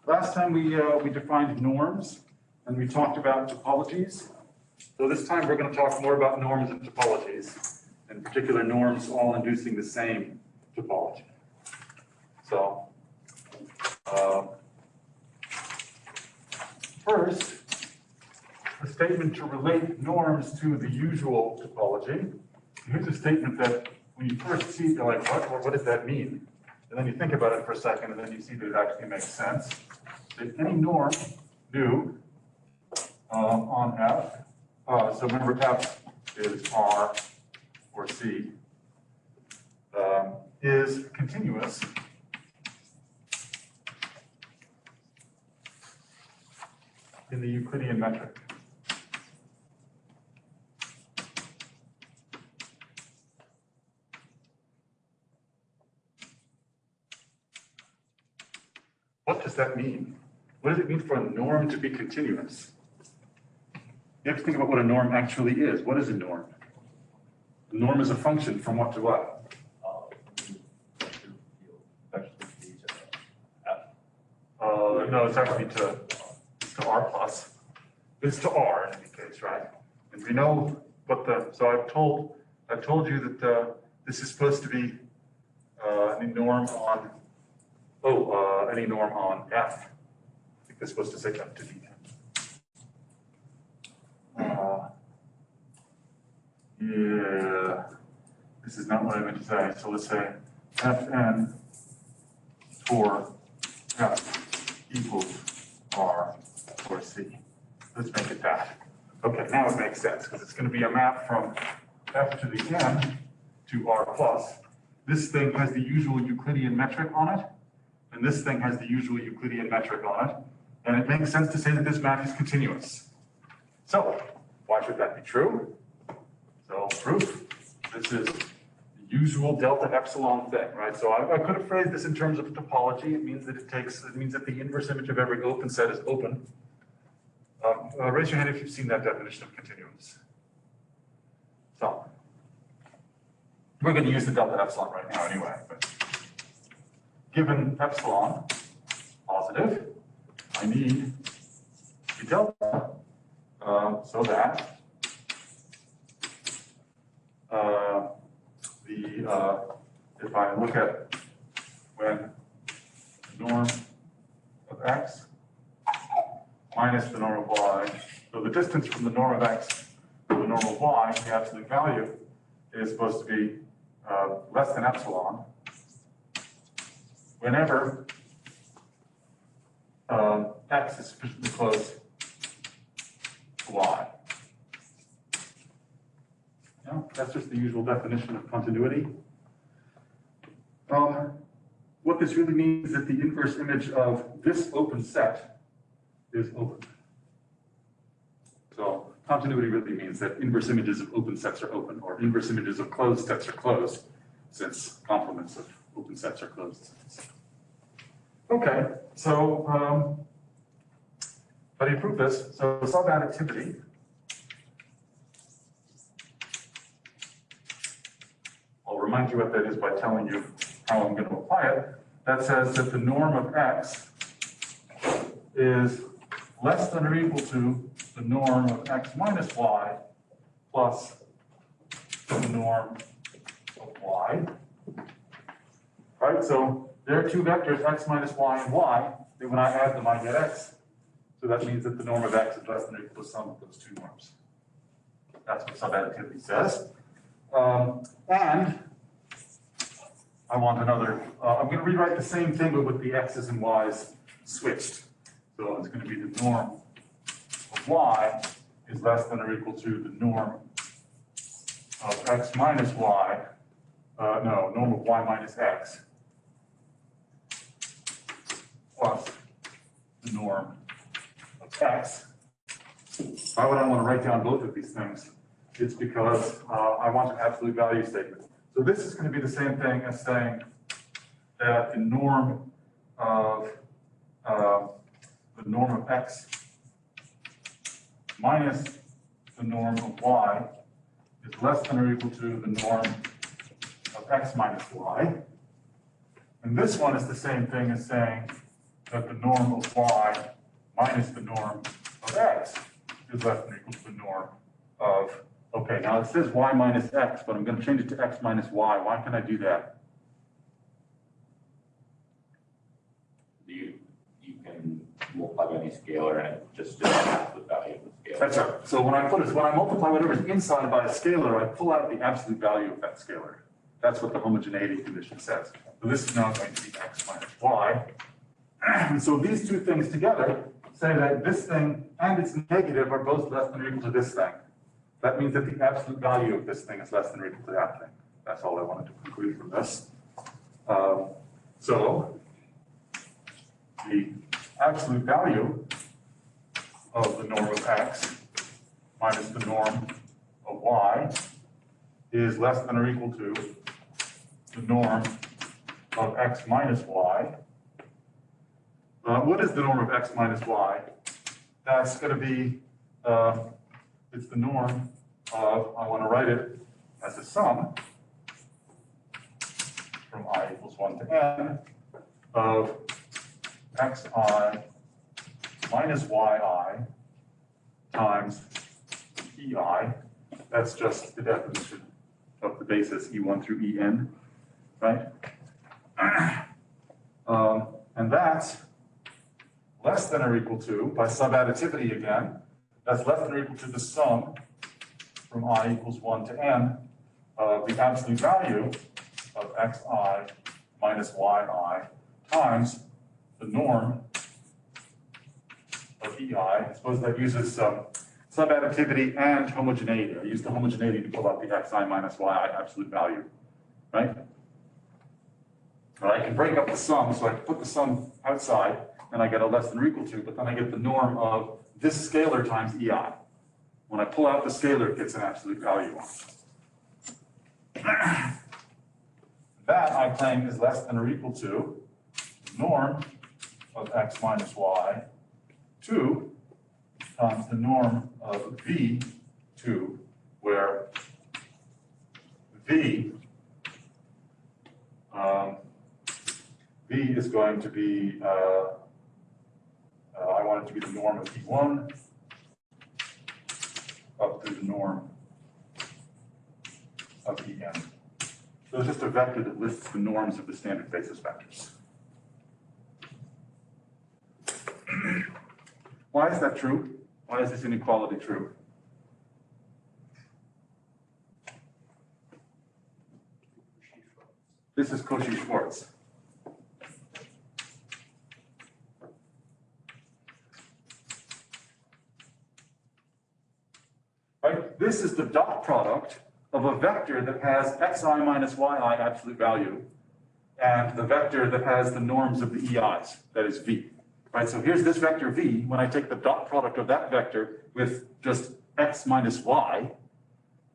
Last time we defined norms and we talked about topologies. So this time we're going to talk more about norms and topologies, in particular norms all inducing the same topology. So first, a statement to relate norms to the usual topology. Here's a statement that when you first see it, you're like, what does that mean? And then you think about it for a second, and then you see that it actually makes sense. That any norm nu on F, so remember F is R or C, is continuous in the Euclidean metric. What does that mean? What does it mean for a norm to be continuous? You have to think about what a norm actually is. What is a norm? A norm is a function from what to what? No, it's actually to R plus. It's to R in any case, right? And we know what so I've told you that this is supposed to be any norm on any norm on F. I think that's supposed to say F to D. Yeah, this is not what I meant to say. So let's say Fn for F equals R or C. Let's make it that. Okay, now it makes sense because it's going to be a map from F to the N to R plus. This thing has the usual Euclidean metric on it, and this thing has the usual Euclidean metric on it, and it makes sense to say that this map is continuous. So, why should that be true? So, proof, this is the usual delta epsilon thing, right? So I could have phrased this in terms of topology. It means that it means that the inverse image of every open set is open. Raise your hand if you've seen that definition of continuous. So, we're going to use the delta epsilon right now anyway, but given epsilon positive, I need the delta so that if I look at when the norm of x minus the norm of y, so the distance from the norm of x to the norm of y, the absolute value, is supposed to be less than epsilon whenever x is sufficiently close to y. Yeah, that's just the usual definition of continuity. What this really means is that the inverse image of this open set is open. So continuity really means that inverse images of open sets are open, or inverse images of closed sets are closed, since complements of open sets are closed sets. Okay, so how do you prove this? So subadditivity. I'll remind you what that is by telling you how I'm going to apply it. That says that the norm of x is less than or equal to the norm of x minus y plus the norm of y. Right, so there are two vectors, x minus y and y, and when I add them, I get x. So that means that the norm of x is less than or equal to the sum of those two norms. That's what subadditivity says. And I want another, I'm going to rewrite the same thing, but with the x's and y's switched. So it's going to be the norm of y is less than or equal to the norm of x minus y, norm of y minus x, plus the norm of x. Why would I want to write down both of these things? It's because I want an absolute value statement. So this is going to be the same thing as saying that the norm of x minus the norm of y is less than or equal to the norm of x minus y. And this one is the same thing as saying that the norm of y minus the norm of x is less than or equal to the norm of, okay, now it says y minus x, but I'm going to change it to x minus y. Why can I do that? You can multiply by any scalar and it just adds the value of the scalar. That's right. So when I multiply whatever's inside by a scalar, I pull out the absolute value of that scalar. That's what the homogeneity condition says. So this is now going to be x minus y. And so these two things together say that this thing and its negative are both less than or equal to this thing. That means that the absolute value of this thing is less than or equal to that thing. That's all I wanted to conclude from this. So the absolute value of the norm of x minus the norm of y is less than or equal to the norm of x minus y. What is the norm of x minus y? That's going to be, it's the norm of, I want to write it as a sum from I equals 1 to n of xi minus yi times ei. That's just the definition of the basis E1 through En, right? And that's less than or equal to, by subadditivity again, that's less than or equal to the sum from I equals 1 to n of the absolute value of xi minus yi times the norm of ei. I suppose that uses subadditivity and homogeneity. I use the homogeneity to pull out the xi minus yi absolute value, right? But I can break up the sum, so I can put the sum outside, and I get a less than or equal to, but then I get the norm of this scalar times ei. When I pull out the scalar, it gets an absolute value on it. That, I claim, is less than or equal to the norm of x minus y 2 times the norm of v2, where v is going to be, I want it to be the norm of v1 up to the norm of En. So it's just a vector that lists the norms of the standard basis vectors. Why is that true? Why is this inequality true? This is Cauchy-Schwarz. Right? This is the dot product of a vector that has xi minus yi absolute value and the vector that has the norms of the ei's, that is v. Right, so here's this vector v. When I take the dot product of that vector with just x minus y,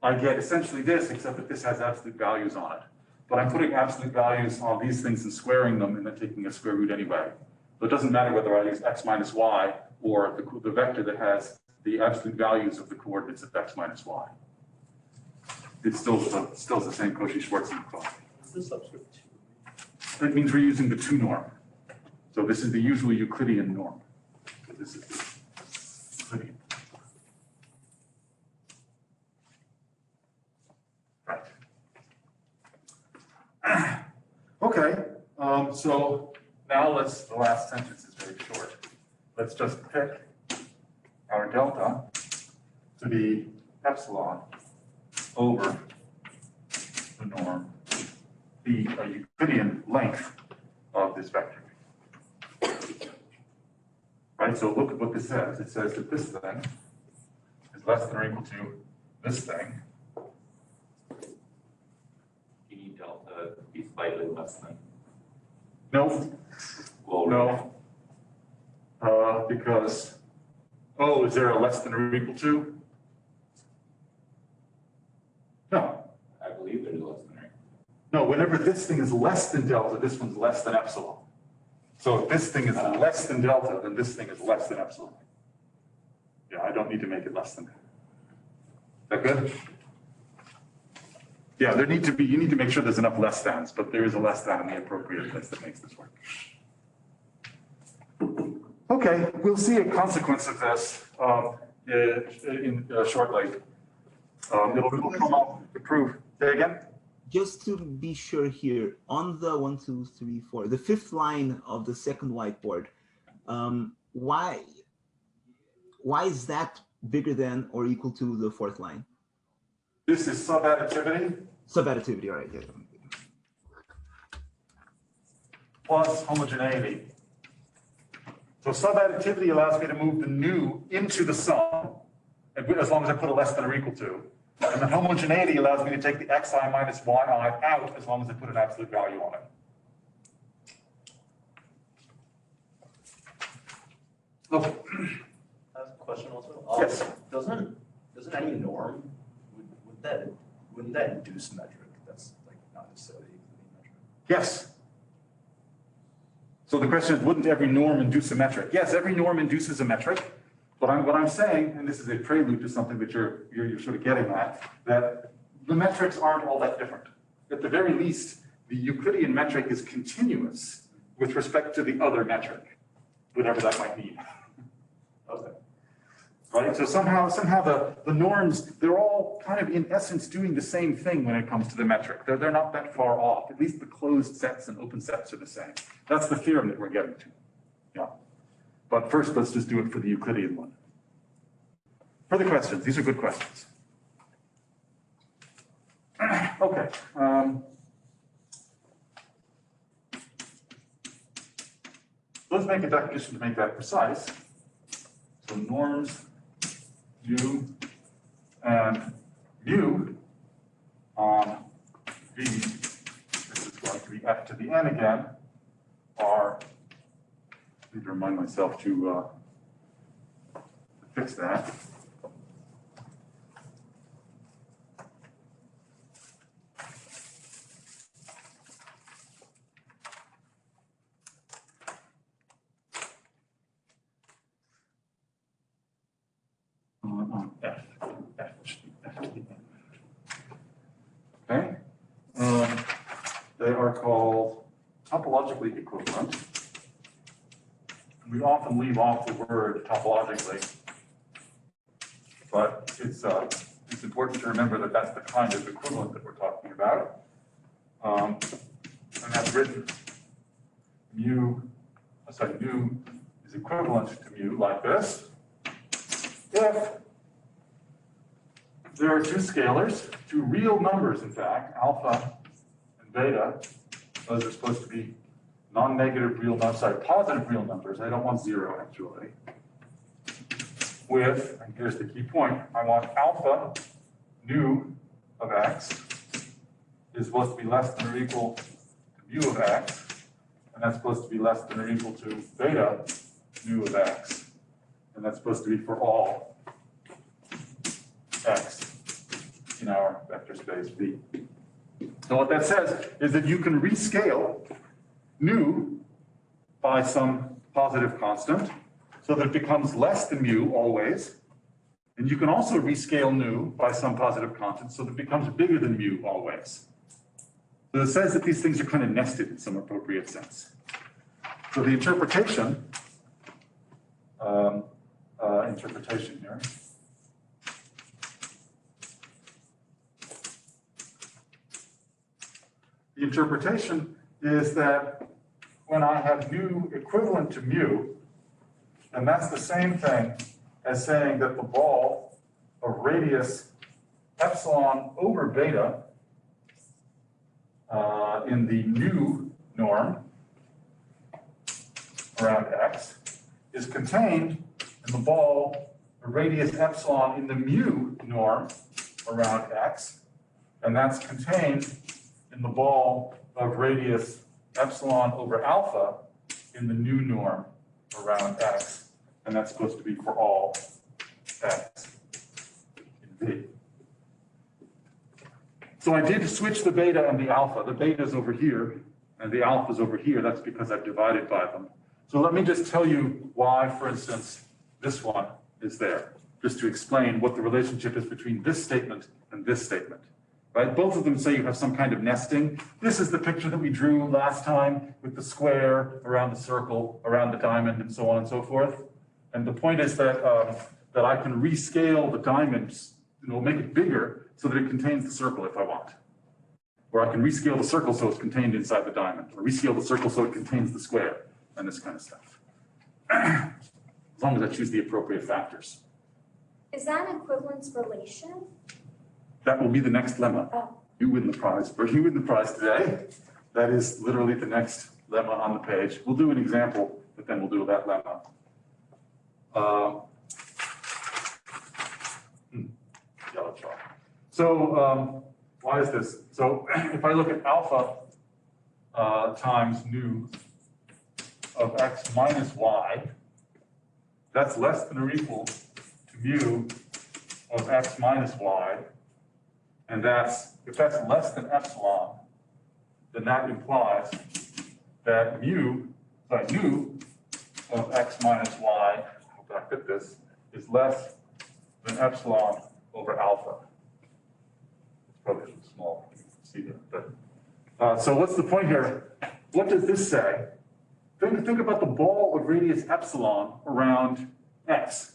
I get essentially this, except that this has absolute values on it. But I'm putting absolute values on these things and squaring them and then taking a square root anyway. So it doesn't matter whether I use x minus y or the vector that has the absolute values of the coordinates of x minus y. It's still the same Cauchy-Schwarz inequality. What's the subscript 2? That means we're using the 2 norm. So this is the usual Euclidean norm. So this is the Euclidean. Right. Okay, so now the last sentence is very short. Let's just pick our delta to be epsilon over the norm, the Euclidean length of this vector. Right, so look at what this says. It says that this thing is less than or equal to this thing. You need delta to be slightly less than. No, Lower. no. Because, oh, is there a less than or equal to? No. I believe there's less than or equal. No, whenever this thing is less than delta, this one's less than epsilon. So if this thing is less than delta, then this thing is less than epsilon. Yeah, I don't need to make it less than that. Is that good? Yeah, you need to make sure there's enough less thans, but there is a less than in the appropriate place that makes this work. Okay, we'll see a consequence of this shortly. It'll come up to prove. Say again? Just to be sure here, on the 1, 2, 3, 4, the fifth line of the second whiteboard, why is that bigger than or equal to the fourth line? This is subadditivity. Subadditivity, all right. Yeah. Plus homogeneity. So subadditivity allows me to move the new into the sum, as long as I put a less than or equal to. And then homogeneity allows me to take the xi minus yi out as long as I put an absolute value on it. Okay. I have a question also. Yes. Doesn't any norm, wouldn't that induce metric? That's like not necessarily metric. Yes. So the question is, wouldn't every norm induce a metric? Yes, every norm induces a metric. But what I'm saying, and this is a prelude to something that you're sort of getting at, that the metrics aren't all that different. At the very least, the Euclidean metric is continuous with respect to the other metric, whatever that might mean. Okay. Right? So somehow the norms, they're all kind of in essence doing the same thing when it comes to the metric. They're not that far off. At least the closed sets and open sets are the same. That's the theorem that we're getting to. Yeah. But first, let's just do it for the Euclidean one. Further questions? These are good questions. Okay. Let's make a definition to make that precise. So norms u and mu on v, this is going to be f to the n again, are, I need to remind myself to fix that. F to the n. Okay. They are called topologically equivalent. We often leave off the word topologically, but it's important to remember that that's the kind of equivalent that we're talking about. And that's written nu is equivalent to mu like this. If there are two scalars, two real numbers, in fact, alpha and beta, those are supposed to be non-negative real numbers, sorry, positive real numbers. I don't want zero, actually. With, and here's the key point, I want alpha nu of x is supposed to be less than or equal to mu of x, and that's supposed to be less than or equal to beta nu of x, and that's supposed to be for all x in our vector space V. So what that says is that you can rescale nu by some positive constant so that it becomes less than mu always. And you can also rescale nu by some positive constant so that it becomes bigger than mu always. So it says that these things are kind of nested in some appropriate sense. So the interpretation here. The interpretation is that when I have nu equivalent to mu, then that's the same thing as saying that the ball of radius epsilon over beta in the nu norm around x is contained in the ball of radius epsilon in the mu norm around x, and that's contained in the ball of radius epsilon over alpha in the nu norm around x, and that's supposed to be for all x in V. So I did switch the beta and the alpha. The beta is over here, and the alpha is over here. That's because I've divided by them. So let me just tell you why, for instance, this one is there, just to explain what the relationship is between this statement and this statement. right? Both of them say you have some kind of nesting. This is the picture that we drew last time with the square around the circle, around the diamond, and so on and so forth. And the point is that, that I can rescale the diamonds, make it bigger so that it contains the circle if I want. Or I can rescale the circle so it's contained inside the diamond, or rescale the circle so it contains the square, and this kind of stuff. As long as I choose the appropriate factors. Is that an equivalence relation? That will be the next lemma. Oh. You win the prize, or you win the prize today. That is literally the next lemma on the page. We'll do an example, but then we'll do that lemma. Yellow chalk. So why is this? So if I look at alpha times nu of x minus y, that's less than or equal to mu of x minus y. And if that's less than epsilon, then that implies that nu of x minus y, I hope I fit this, is less than epsilon over alpha. It's probably too small, you can see that. But, so what's the point here? What does this say? Think about the ball of radius epsilon around x.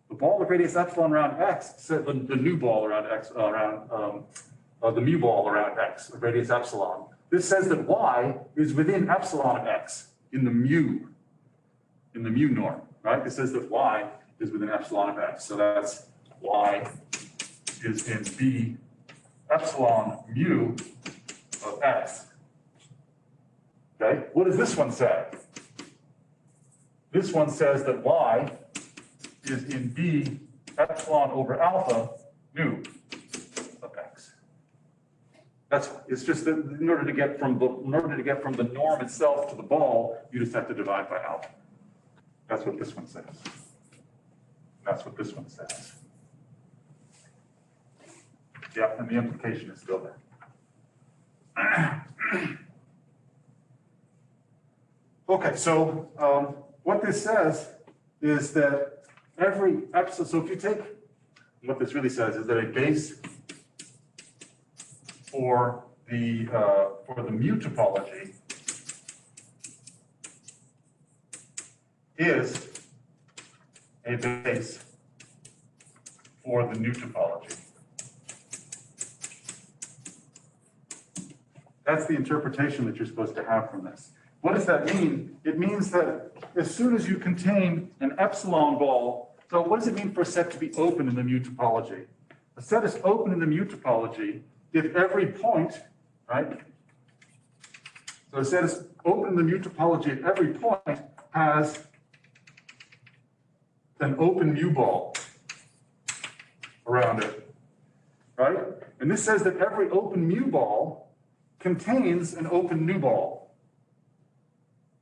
The ball of radius epsilon around x, the new ball around x, the mu ball around x of radius epsilon. This says that y is within epsilon of x in the mu norm, right? It says that y is within epsilon of x. So that's y is in b epsilon mu of x. Okay, what does this one say? This one says that y is in b epsilon over alpha nu of x. It's just that in order to get from the norm itself to the ball, you just have to divide by alpha. That's what this one says. That's what this one says. Yeah, and the implication is still there. Okay, so what this says is that every epsilon, so if you take, what this really says is that a base for the mu topology is a base for the nu topology. That's the interpretation that you're supposed to have from this. What does that mean? It means that as soon as you contain an epsilon ball, so what does it mean for a set to be open in the mu topology? A set is open in the mu topology if every point, right? So a set is open in the mu topology if every point has an open mu ball around it, right? And this says that every open mu ball contains an open nu ball.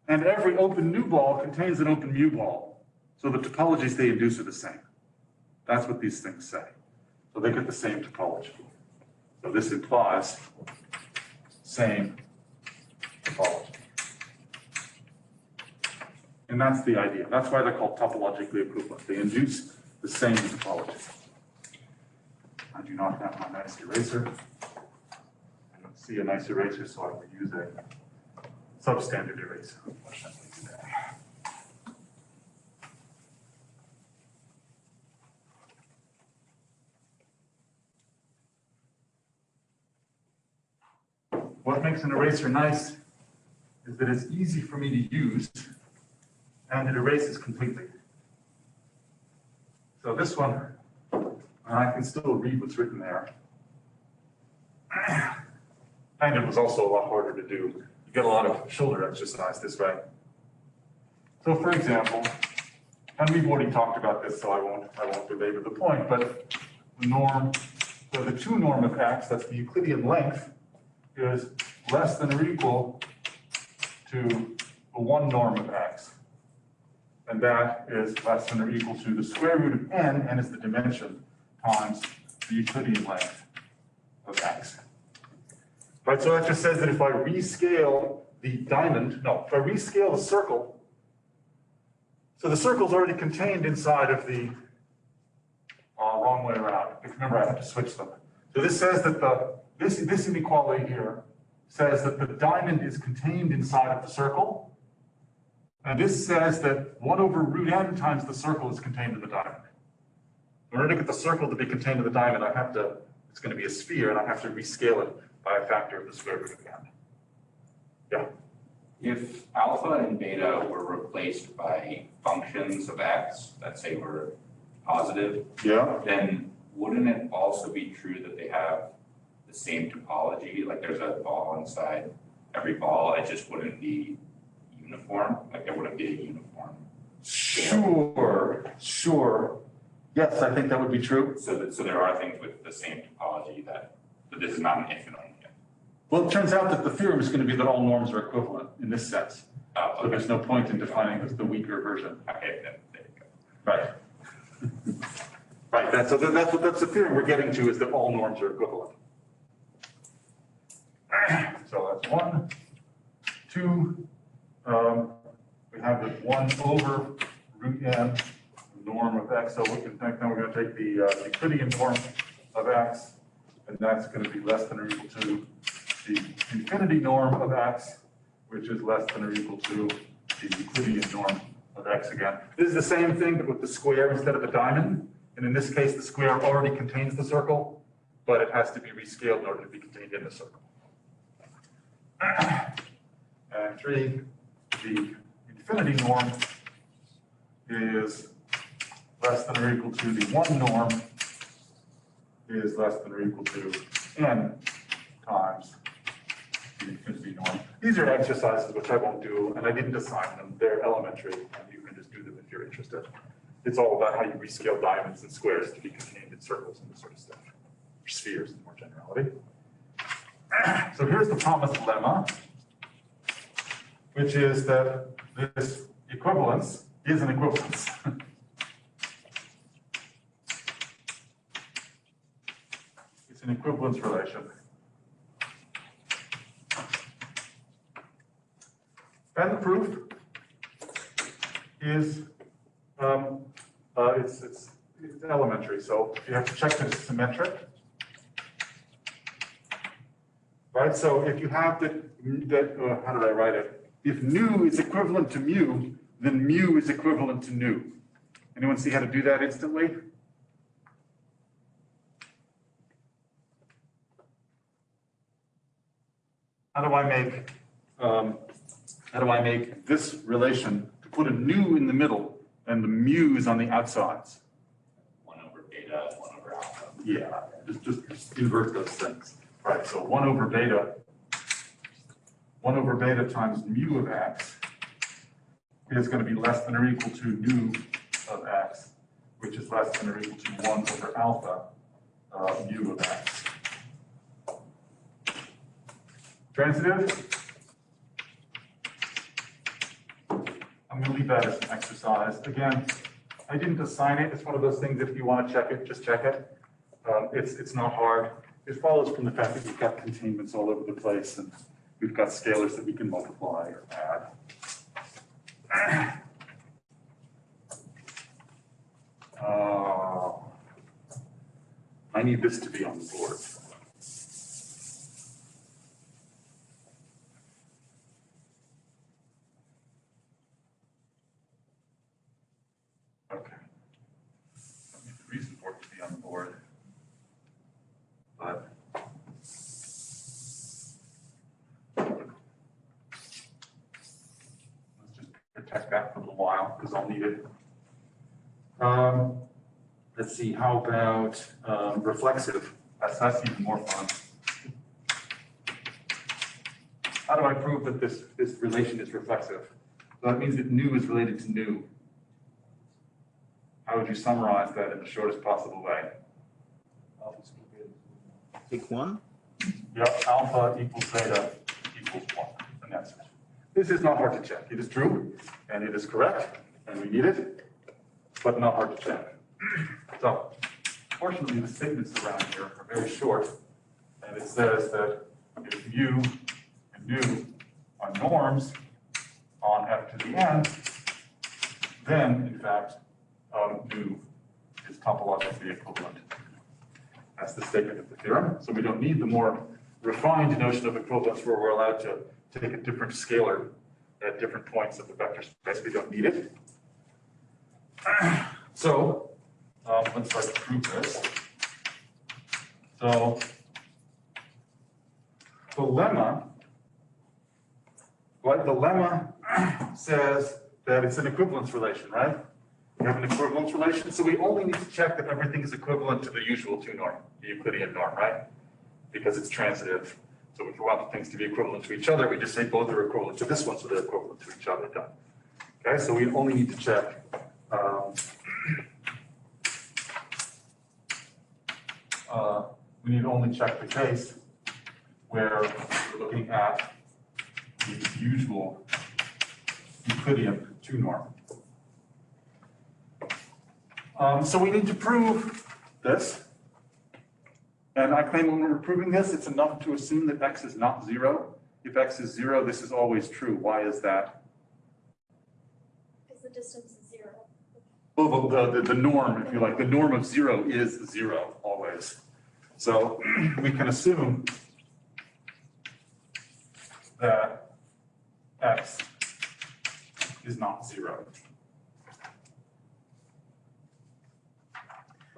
And every open nu ball contains an open mu ball. So the topologies they induce are the same. That's what these things say. So they get the same topology. So this implies same topology. And that's the idea. That's why they're called topologically equivalent. They induce the same topology. I do not have my nice eraser. I don't see a nice eraser, so I will use a substandard eraser, unfortunately, today. What makes an eraser nice is that it's easy for me to use and it erases completely. So this one, I can still read what's written there. And it was also a lot harder to do. You get a lot of shoulder exercise this way. So for example, and we've already talked about this, so I won't belabor the point, but the norm, so the 2 norm of x, that's the Euclidean length, is less than or equal to the 1 norm of x. And that is less than or equal to the square root of n is the dimension, times the Euclidean length of x. Right, so that just says that if I rescale the diamond, no, if I rescale the circle, so the circle's already contained inside of the wrong way around. If you remember, I have to switch them. So this says that this inequality here says that the diamond is contained inside of the circle. And this says that 1 over root n times the circle is contained in the diamond. In order to get the circle to be contained in the diamond, it's going to be a sphere, and I have to rescale it by a factor of the square root of n. Yeah. If alpha and beta were replaced by functions of x that say were positive, Yeah. then wouldn't it also be true that they have the same topology? Like there's a ball inside every ball, it just wouldn't be uniform, like there wouldn't be a uniform. Sure. Yes, I think that would be true. So there are things with the same topology that this is not an infinite. Well, it turns out that the theorem is going to be that all norms are equivalent in this sense. So there's no point in defining the weaker version. Okay, there you go. Right. Right, that's the theorem we're getting to, is that all norms are equivalent. So that's 1, 2, we have the 1 over root n norm of x. So now we're going to take the Euclidean norm of x, and that's going to be less than or equal to the infinity norm of x, which is less than or equal to the Euclidean norm of x again. This is the same thing, but with the square instead of the diamond. And in this case, the square already contains the circle, but it has to be rescaled in order to be contained in the circle. And 3, the infinity norm is less than or equal to the 1 norm is less than or equal to n times the infinity norm. These are exercises which I won't do, and I didn't assign them. They're elementary, and you can just do them if you're interested. It's all about how you rescale diamonds and squares to be contained in circles and this sort of stuff, or spheres in more generality. So here's the promised lemma, which is that this equivalence is an equivalence. It's an equivalence relation. And the proof is it's elementary, so you have to check that it's symmetric. Right, so if you have how did I write it? If nu is equivalent to mu, then mu is equivalent to nu. Anyone see how to do that instantly? How do I make this relation to put a nu in the middle and the mu's on the outsides? 1 over beta, 1 over alpha. Yeah, just invert those things. Right, so 1 over beta times mu of x is going to be less than or equal to nu of x, which is less than or equal to 1 over alpha mu of x. Transitive? I'm going to leave that as an exercise. Again, I didn't assign it. It's one of those things, if you want to check it, just check it. It's not hard. It follows from the fact that we've got containments all over the place, and we've got scalars that we can multiply or add. I need this to be on the board. Okay. I need the reason for it to be on the board. But let's just protect that for a little while because I'll need it. Let's see, how about reflexive? That's even more fun. How do I prove that this relation is reflexive? Well, that means that nu is related to nu. How would you summarize that in the shortest possible way? Take 1. Yep, alpha equals beta equals 1, and that's it. This is not hard to check. It is true, and it is correct, and we need it, but not hard to check. So, fortunately, the statements around here are very short, and it says that if mu and nu are norms on f to the n, then, in fact, nu is topologically equivalent. That's the statement of the theorem. So we don't need the more refined notion of equivalence where we're allowed to take a different scalar at different points of the vector space. We don't need it. So let's try to prove this. So the lemma says that it's an equivalence relation, right? We have an equivalence relation, so we only need to check that everything is equivalent to the usual 2 norm, the Euclidean norm, right? Because it's transitive. So if we want things to be equivalent to each other, we just say both are equivalent to this one, so they're equivalent to each other. Done. Okay, so we only need to check we need to only check the case where we're looking at the usual Euclidean 2 norm. So we need to prove this. And I claim when we're proving this, it's enough to assume that x is not 0. If x is 0, this is always true. Why is that? Because the distance is 0. Well, the norm, if you like, the norm of 0 is 0 always. So we can assume that x is not 0.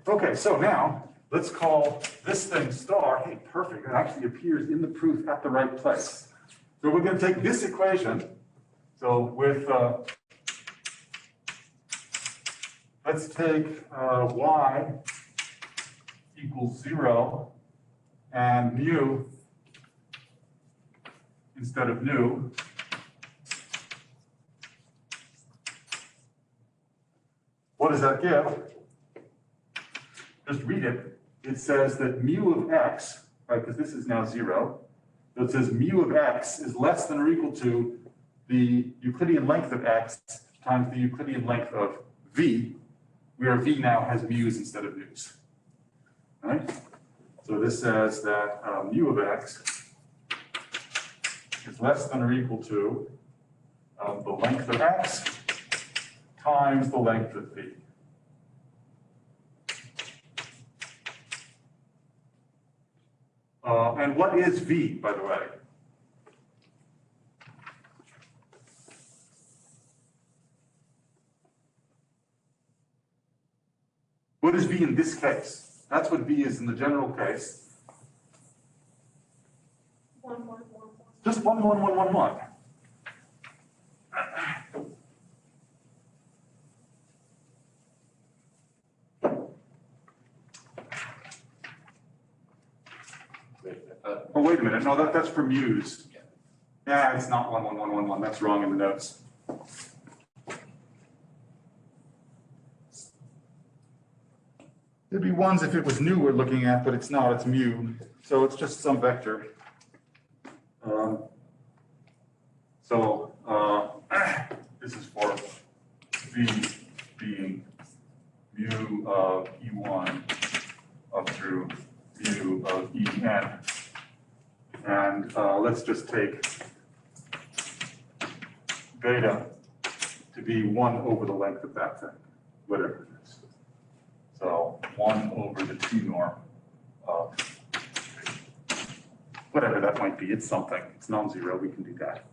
Okay, so now let's call this thing star. Hey, perfect. It actually appears in the proof at the right place. So we're going to take this equation. So with, let's take y equals 0 and mu instead of nu. What does that give? Just read it. It says that mu of x, right, because this is now 0. So it says mu of x is less than or equal to the Euclidean length of x times the Euclidean length of v, where v now has mu's instead of nu's. Right? So this says that mu of x is less than or equal to the length of x times the length of v. And what is v, by the way? What is v in this case? That's what v is in the general case. 1, 1, 1, 1. Just 1, 1, 1, 1, 1. Oh, wait a minute. No, that's for mu's. Yeah, it's not 1, 1, 1, 1, 1. That's wrong in the notes. It'd be 1s if it was nu we're looking at, but it's not. It's mu. So it's just some vector. This is for v being mu of E1 up through mu of En. And let's just take beta to be 1 over the length of that thing, whatever it is. So 1 over the 2 norm of whatever that might be. It's something. It's non-zero. We can do that.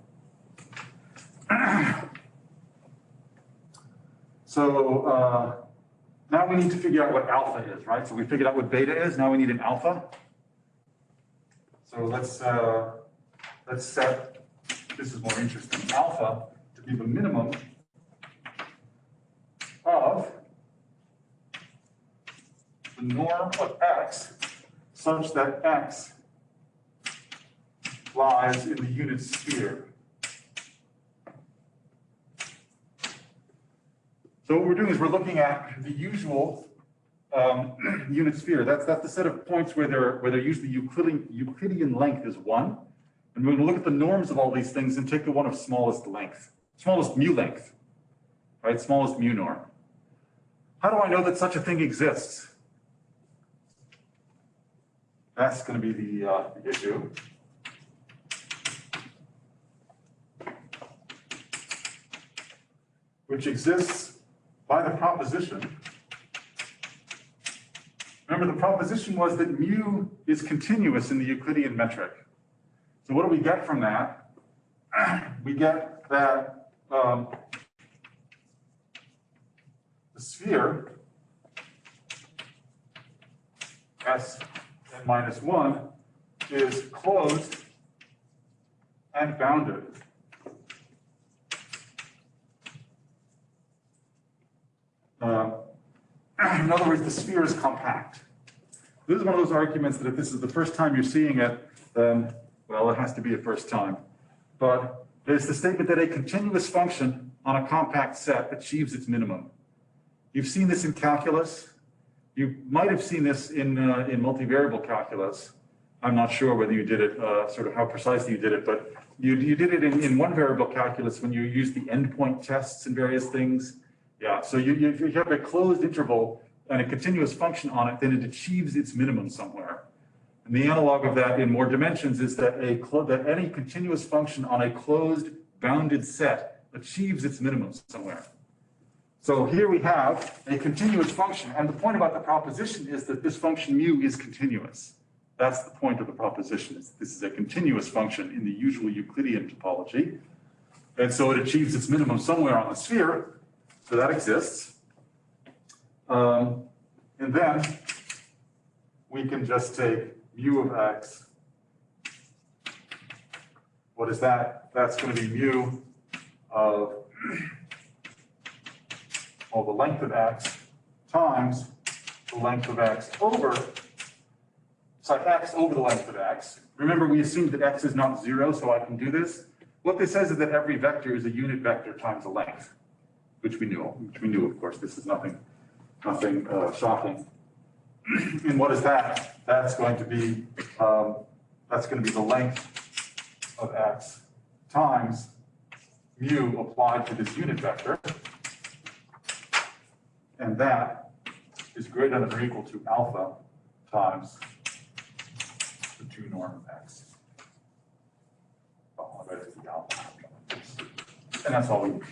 So now we need to figure out what alpha is, right? So we figured out what beta is. Now we need an alpha. So let's set, this is more interesting, alpha to be the minimum of the norm of x such that x lies in the unit sphere. So what we're doing is we're looking at the usual unit sphere. That's the set of points where they're usually Euclidean length is 1. And we're going to look at the norms of all these things and take the one of smallest length, smallest mu length, right? Smallest mu norm. How do I know that such a thing exists? That's going to be the issue. Which exists by the proposition Remember, the proposition was that mu is continuous in the Euclidean metric. So what do we get from that? We get that the sphere S n minus 1 is closed and bounded. In other words, the sphere is compact. This is one of those arguments that if this is the first time you're seeing it, then, well, it has to be a first time. But there's the statement that a continuous function on a compact set achieves its minimum. You've seen this in calculus. You might have seen this in multivariable calculus. I'm not sure whether you did it, sort of how precisely you did it, but you did it in one variable calculus when you used the endpoint tests and various things. Yeah, so if you have a closed interval and a continuous function on it, then it achieves its minimum somewhere. And the analog of that in more dimensions is that that any continuous function on a closed bounded set achieves its minimum somewhere. So here we have a continuous function, and the point about the proposition is that this function mu is continuous. That's the point of the proposition, is this is a continuous function in the usual Euclidean topology. And so it achieves its minimum somewhere on the sphere. So that exists. And then we can just take mu of x. What is that? That's going to be mu of the length of x times the length of x over, sorry, x over the length of x. Remember, we assumed that x is not 0, so I can do this. What this says is that every vector is a unit vector times the length, which we knew, of course. This is nothing shocking. And what is that? That's going to be the length of x times mu applied to this unit vector. And that is greater than or equal to alpha times the 2 norm of x. Oh, I bet it's the alpha. And that's all we need.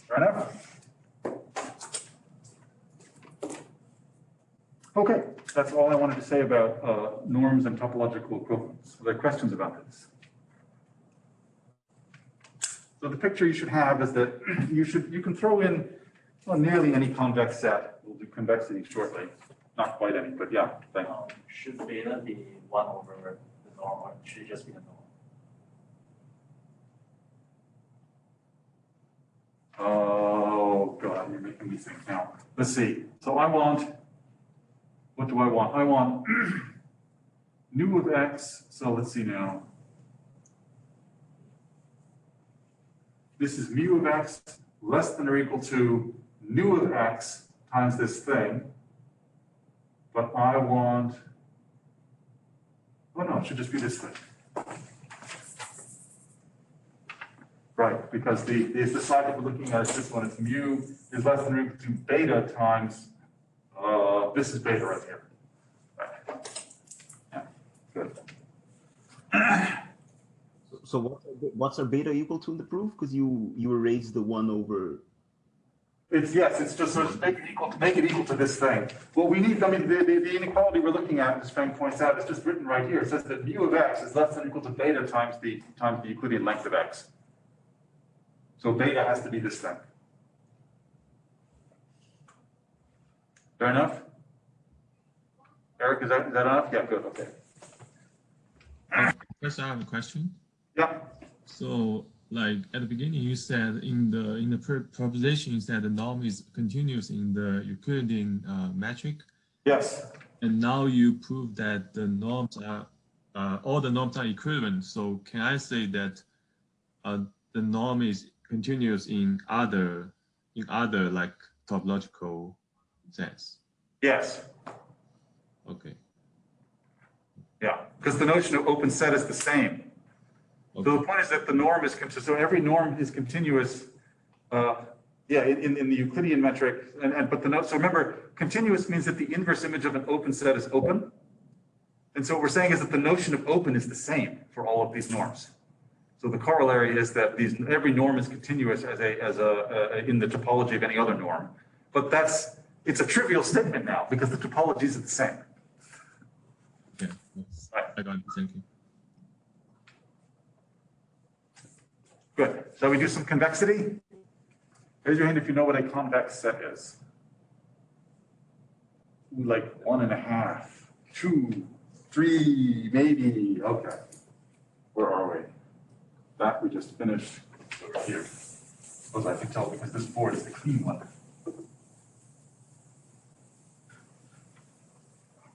Fair enough? Okay, that's all I wanted to say about norms and topological equivalence. Are there questions about this? So the picture you should have is that you can throw in, well, nearly any convex set. We'll do convexity shortly. Not quite any, but yeah, thanks. Should beta be 1 over the norm, or should it just be the norm? Oh, God, you're making me think now. Let's see. So I want, what do I want? I want nu of x. So let's see now. This is mu of x less than or equal to nu of x times this thing. But I want, oh no, it should just be this thing. Right, because the side that we're looking at is this one. It's mu is less than or equal to beta times, this is beta right here. Right. Yeah, good. So what's our beta equal to in the proof? Because you erased the 1 over. It's, yes, it's just sort of make it equal to this thing. What we need, I mean, the inequality we're looking at, as Frank points out, is just written right here. It says that mu of x is less than or equal to beta times the Euclidean length of x. So beta has to be this thing. Fair enough? Eric, is that enough? Yeah, good, okay. First, I have a question. Yeah. So, like at the beginning, you said in the proposition, you said the norm is continuous in the Euclidean metric. Yes. And now you prove that the norms are all the norms are equivalent. So, can I say that the norm is continuous in other like topological sets? Yes. Okay. Yeah, because the notion of open set is the same. Okay. So the point is that the norm is, so every norm is continuous, yeah, in the Euclidean metric, but the note, so remember, continuous means that the inverse image of an open set is open. And so what we're saying is that the notion of open is the same for all of these norms. So the corollary is that every norm is continuous in the topology of any other norm. But it's a trivial statement now because the topologies are the same. Yeah, yes. I got it. Thank you. Good. Shall we do some convexity? Raise your hand if you know what a convex set is. Ooh, like 1.5, 2, 3, maybe. Okay. Where are we? That we just finished over here. Suppose I can tell because this board is the clean one.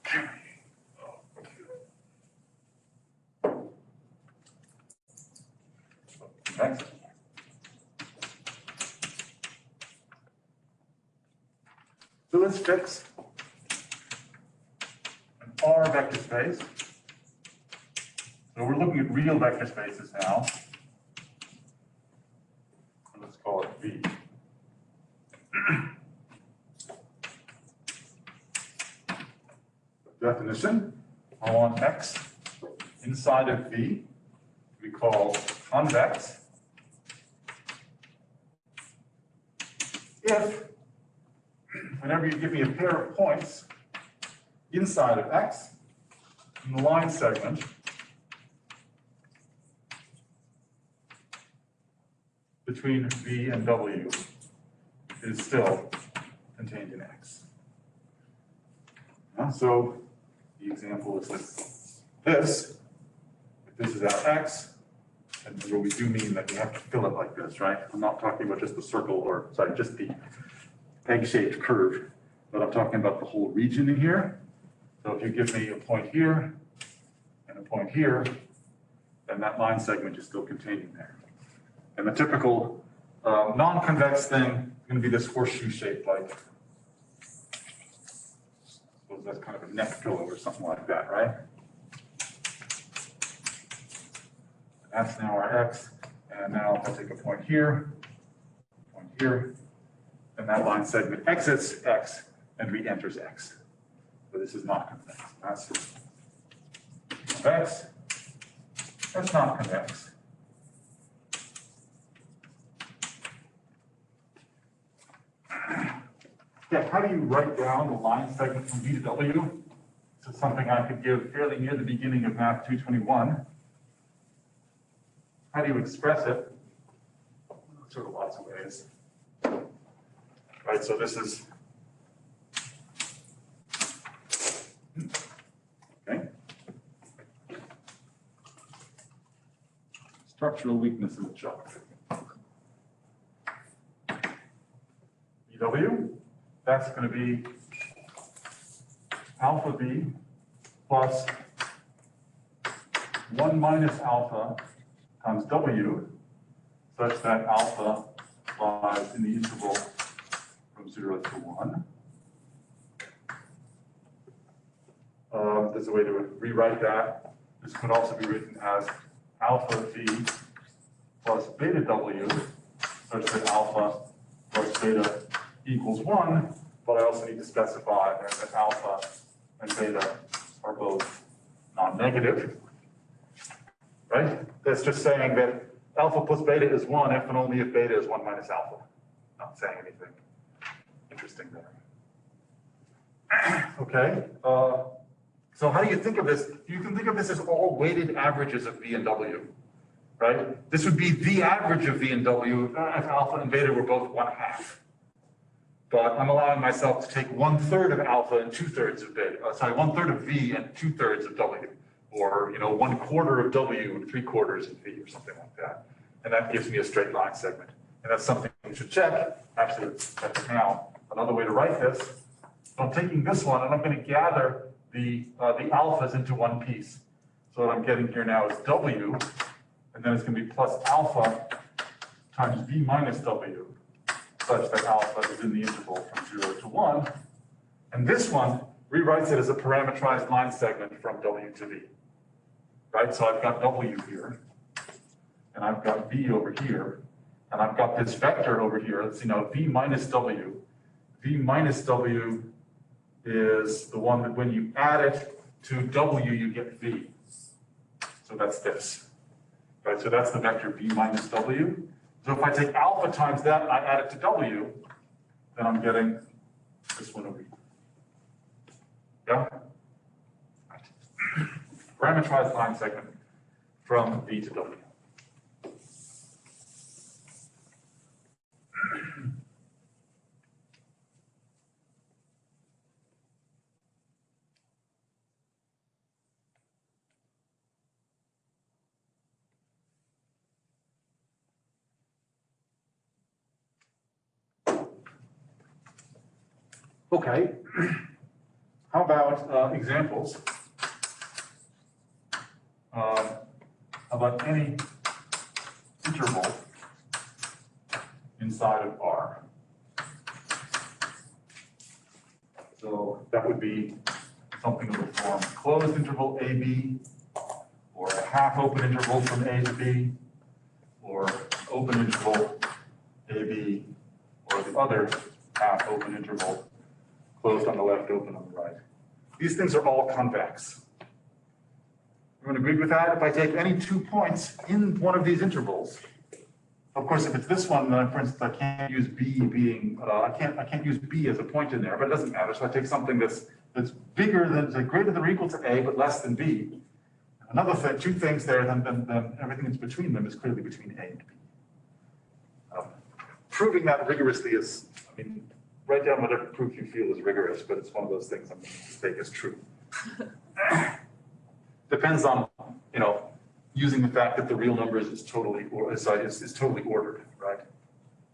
Okay. Next. So let's fix an R vector space. So we're looking at real vector spaces now. Let's call it V. Definition, I want X inside of V we call convex if whenever you give me a pair of points inside of X in the line segment between V and W is still contained in X. So the example is this. If this is our X, and remember we do mean that we have to fill it like this, right? I'm not talking about just the circle or, sorry, just the egg-shaped curve, but I'm talking about the whole region in here. So if you give me a point here and a point here, then that line segment is still contained in there. And the typical non-convex thing is going to be this horseshoe shape, like, I suppose that's kind of a neck pillow or something like that, right? That's now our X, and now if I take a point here, and that line segment exits X and re-enters X. So this is not convex. That's convex. That's not convex. Yeah, how do you write down the line segment from V to W? This is something I could give fairly near the beginning of Math 221. How do you express it? Sort of lots of ways. Right, so this is, okay. Structural weakness in the chart. VW, that's going to be alpha V plus 1 minus alpha times W, such that alpha lies in the interval from 0 to 1. There's a way to rewrite that. This could also be written as alpha V plus beta W, such that alpha plus beta equals 1, but I also need to specify that alpha and beta are both non-negative. Right? That's just saying that alpha plus beta is 1 if and only if beta is 1 minus alpha. Not saying anything interesting there. Okay. So how do you think of this? You can think of this as all weighted averages of V and W. Right? This would be the average of V and W if alpha and beta were both 1/2. But I'm allowing myself to take 1/3 of alpha and 2/3 of beta. 1/3 of V and 2/3 of W. Or 1/4 of W and 3/4 of V or something like that. And that gives me a straight line segment. And that's something we should check. Actually, let's check it now. Another way to write this. So I'm taking this one and I'm going to gather the alphas into one piece. So what I'm getting here now is W, and then it's going to be plus alpha times V minus W, such that alpha is in the interval from 0 to 1. And this one rewrites it as a parameterized line segment from W to V. Right, so I've got W here, and I've got V over here, and I've got this vector over here. Let's see now, V minus W. V minus W is the one that when you add it to W, you get V. So that's this. Right, so that's the vector V minus W. So if I take alpha times that and I add it to W, then I'm getting this one over here. Yeah? Right. Parameterized line segment from B to W. Okay, how about examples? How about any interval inside of R? So that would be something of the form closed interval AB, or a half open interval from A to B, or open interval AB, or the other half open interval closed on the left, open on the right. These things are all convex. Everyone agree with that? If I take any 2 points in one of these intervals, of course, if it's this one, then for instance, I can't use B being, I can't use B as a point in there, but it doesn't matter. So I take something that's bigger than, like greater than or equal to A, but less than B. Another thing, 2 things there, then everything that's between them is clearly between A and B. Proving that rigorously is, I mean, write down whatever proof you feel is rigorous, but it's one of those things I'm going to take as true. Depends on, you know, using the fact that the real numbers is totally ordered, right?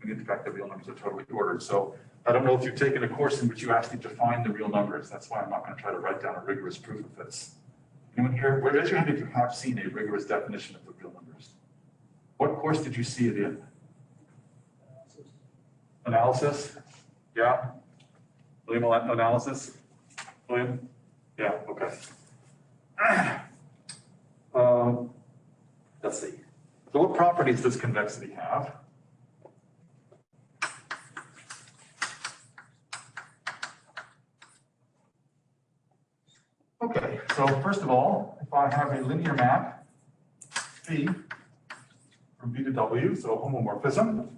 We get the fact that real numbers are totally ordered. So I don't know if you've taken a course in which you actually define the real numbers. That's why I'm not going to try to write down a rigorous proof of this. Anyone here? Raise your hand if you have seen a rigorous definition of the real numbers. What course did you see it in? Analysis? Yeah? William, analysis? William? Yeah, okay. Let's see. So what properties does convexity have? Okay, so first of all, if I have a linear map, phi, from B to W, so homomorphism,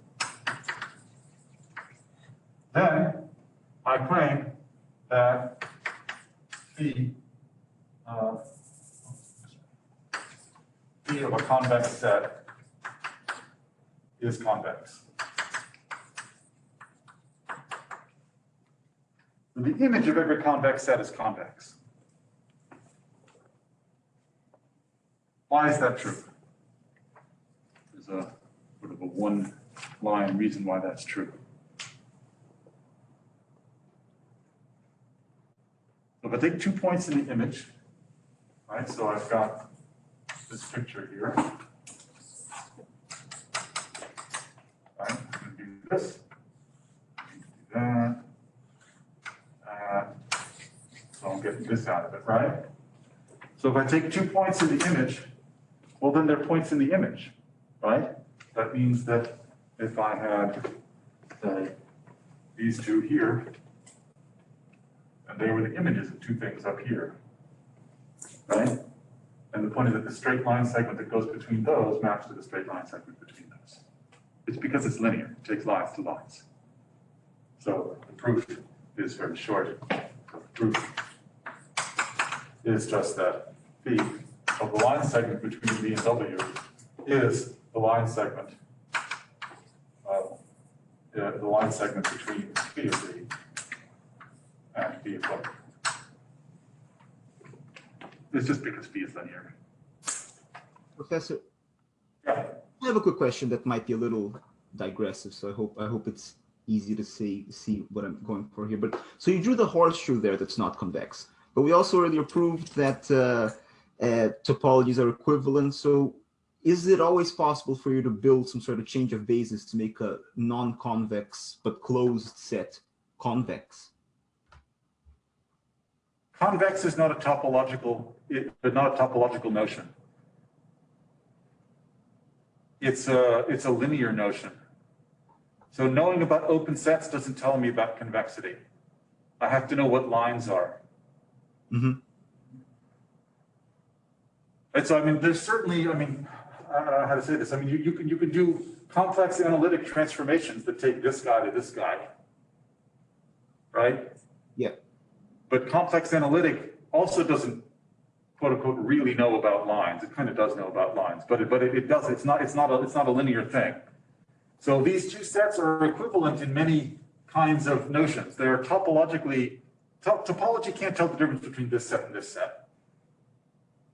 then I claim that phi of a convex set is convex. The image of every convex set is convex. Why is that true? There's a sort of a one-line reason why that's true. So if I take 2 points in the image, right, so I've got this picture here. Right, I'm going to do this, do that, so I'm getting this out of it, right? So if I take 2 points in the image, well, then they're points in the image, right? That means that if I had, say, these 2 here, and they were the images of 2 things up here, right? And the point is that the straight line segment that goes between those maps to the straight line segment between those. It's because it's linear, it takes lines to lines. So the proof is very short. The proof is just that phi of the line segment between B and W is the line segment between P of B and B of W. It's just because B is linear. Professor, Yeah. I have a quick question that might be a little digressive, so I hope it's easy to see what I'm going for here. But so you drew the horseshoe there that's not convex, but we also earlier proved that topologies are equivalent. So is it always possible for you to build some sort of change of basis to make a non-convex but closed set convex? Convex is not a topological notion. It's a linear notion. So knowing about open sets doesn't tell me about convexity. I have to know what lines are. Mm-hmm. And so, I mean, there's certainly, I mean, I don't know how to say this. I mean, you can do complex analytic transformations that take this guy to this guy, right? Yeah. But complex analytic also doesn't, quote unquote, really know about lines. It kind of does know about lines, but it does, it's not a linear thing. So these two sets are equivalent in many kinds of notions. They are topologically, topology can't tell the difference between this set and this set.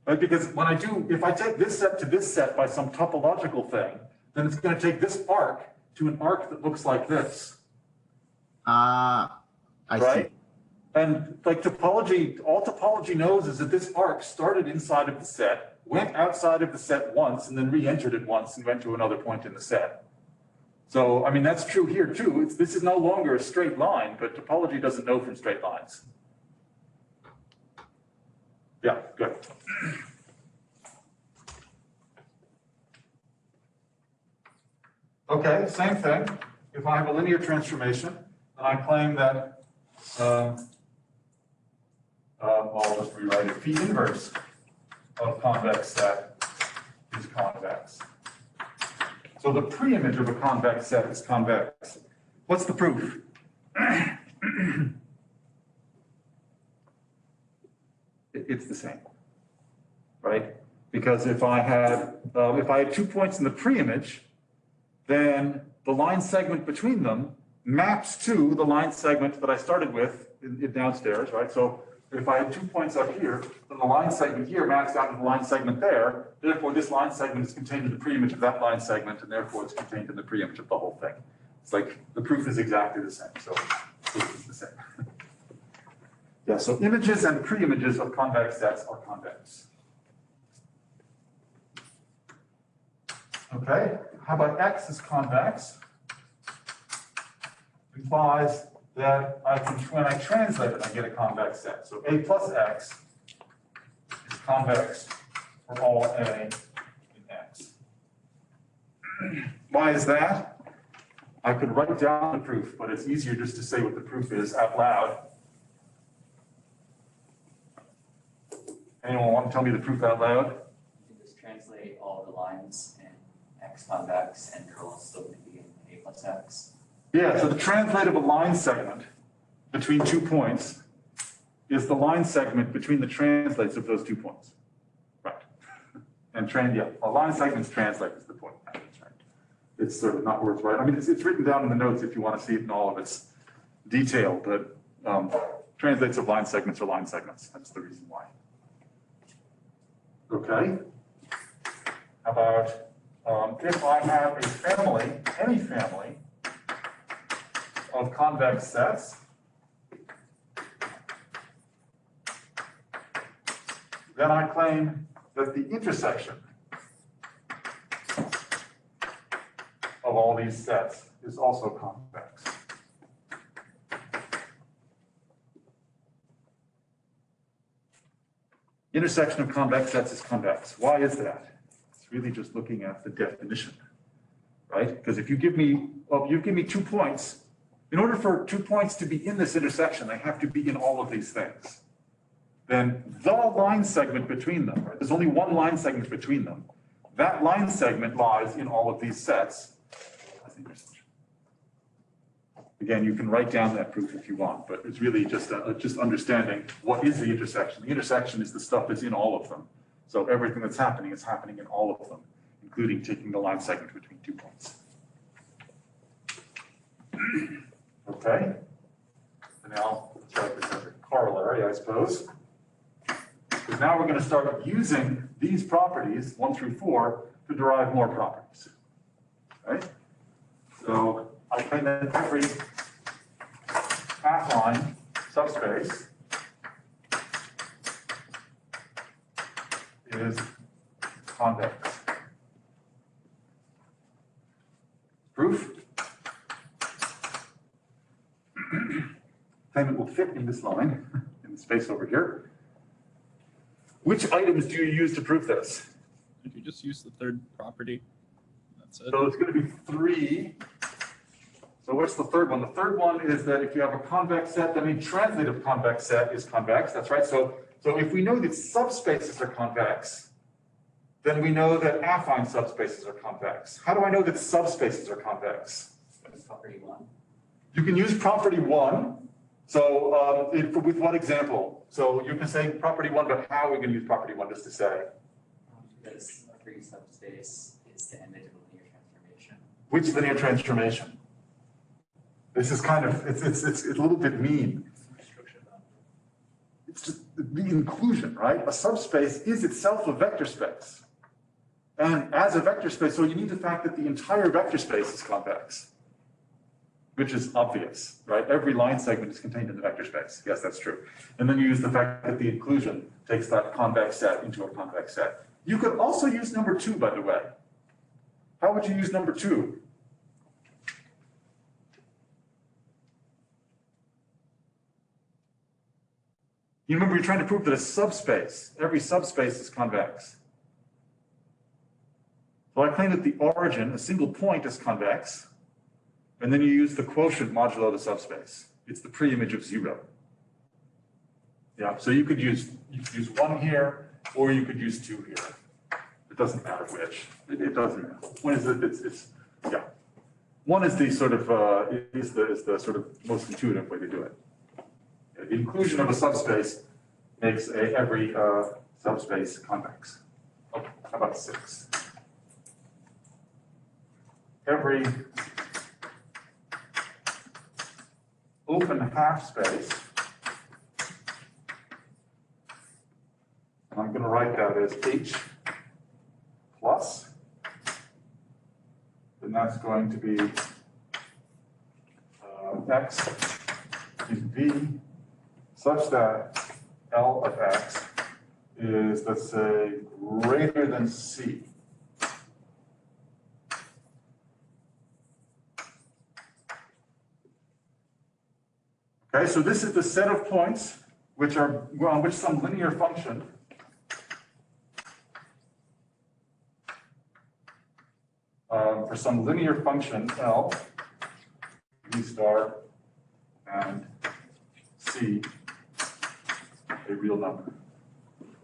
Right? Because when if I take this set to this set by some topological thing, then it's going to take this arc to an arc that looks like this. I Right? see. And like topology, all topology knows is that this arc started inside of the set, went outside of the set once, and then re-entered it once and went to another point in the set. So, I mean, that's true here too. This is no longer a straight line, but topology doesn't know from straight lines. Yeah, good. Okay, same thing. If I have a linear transformation, then I claim that, I'll just rewrite it. Phi inverse of convex set is convex. So the pre-image of a convex set is convex. What's the proof? It's the same, right? Because if I had 2 points in the pre-image, then the line segment between them maps to the line segment that I started with in downstairs, right? So if I had 2 points up here, then the line segment here maps out to the line segment there. Therefore, this line segment is contained in the pre-image of that line segment, and therefore it's contained in the pre-image of the whole thing. It's like the proof is exactly the same. So proof is the same. Yeah, so images and pre-images of convex sets are convex. Okay, how about X is convex? Implies that when I translate it, I get a convex set. So A plus X is convex for all A in X. Why is that? I could write down the proof, but it's easier just to say what the proof is out loud. Anyone want to tell me the proof out loud? You can just translate all the lines in X convex and you're all still going to be in A plus X. Yeah, so the translate of a line segment between 2 points is the line segment between the translates of those 2 points. Right. And a line segment's translate is the point. Right. It's sort of not worth writing. I mean, it's written down in the notes if you want to see it in all of its detail, but translates of line segments are line segments. That's the reason why. Okay. How about if I have a family, any family, of convex sets, then I claim that the intersection of all these sets is also convex. Intersection of convex sets is convex. Why is that? It's really just looking at the definition, right? Because if you give me, you give me 2 points, in order for 2 points to be in this intersection, they have to be in all of these things. Then the line segment between them, right? There's only one line segment between them. That line segment lies in all of these sets. Again, you can write down that proof if you want, but it's really just understanding what is the intersection. The intersection is the stuff that's in all of them. So everything that's happening is happening in all of them, including taking the line segment between 2 points. Okay. And now let's represent a corollary, I suppose. Because now we're going to start using these properties, 1 through 4, to derive more properties. Right? So I claim that every affine subspace is convex. Proof? Claim it will fit in this line, in the space over here. Which items do you use to prove this? If you just use the third property, that's it. So it's going to be 3. So what's the third one? The third one is that if you have a convex set, that means translative convex set is convex. That's right. So if we know that subspaces are convex, then we know that affine subspaces are convex. How do I know that subspaces are convex? Property 1. You can use property 1. So with what example? So you can say property one, but how are we going to use property one just to say? Because every subspace is the image of a linear transformation. Which linear transformation? This is kind of, it's a little bit mean. It's just the inclusion, right? A subspace is itself a vector space. And as a vector space, so you need the fact that the entire vector space is convex, which is obvious, right? Every line segment is contained in the vector space. Yes, that's true. And then you use the fact that the inclusion takes that convex set into a convex set. You could also use number two, by the way. How would you use number two? You remember you're trying to prove that a subspace, every subspace is convex. So I claim that the origin, a single point, is convex, and then you use the quotient modulo the subspace. It's the pre-image of 0. Yeah, so you could use 1 here, or you could use 2 here. It doesn't matter which. It doesn't matter. One is yeah. One is the sort of is the sort of most intuitive way to do it. The inclusion of a subspace makes every subspace convex. Okay, how about 6? Every open half space, and I'm going to write that as H plus, and that's going to be X in V, such that L of X is, let's say, greater than C. Okay, so this is the set of points which are on which some linear function for some linear function L, V star, and C, a real number.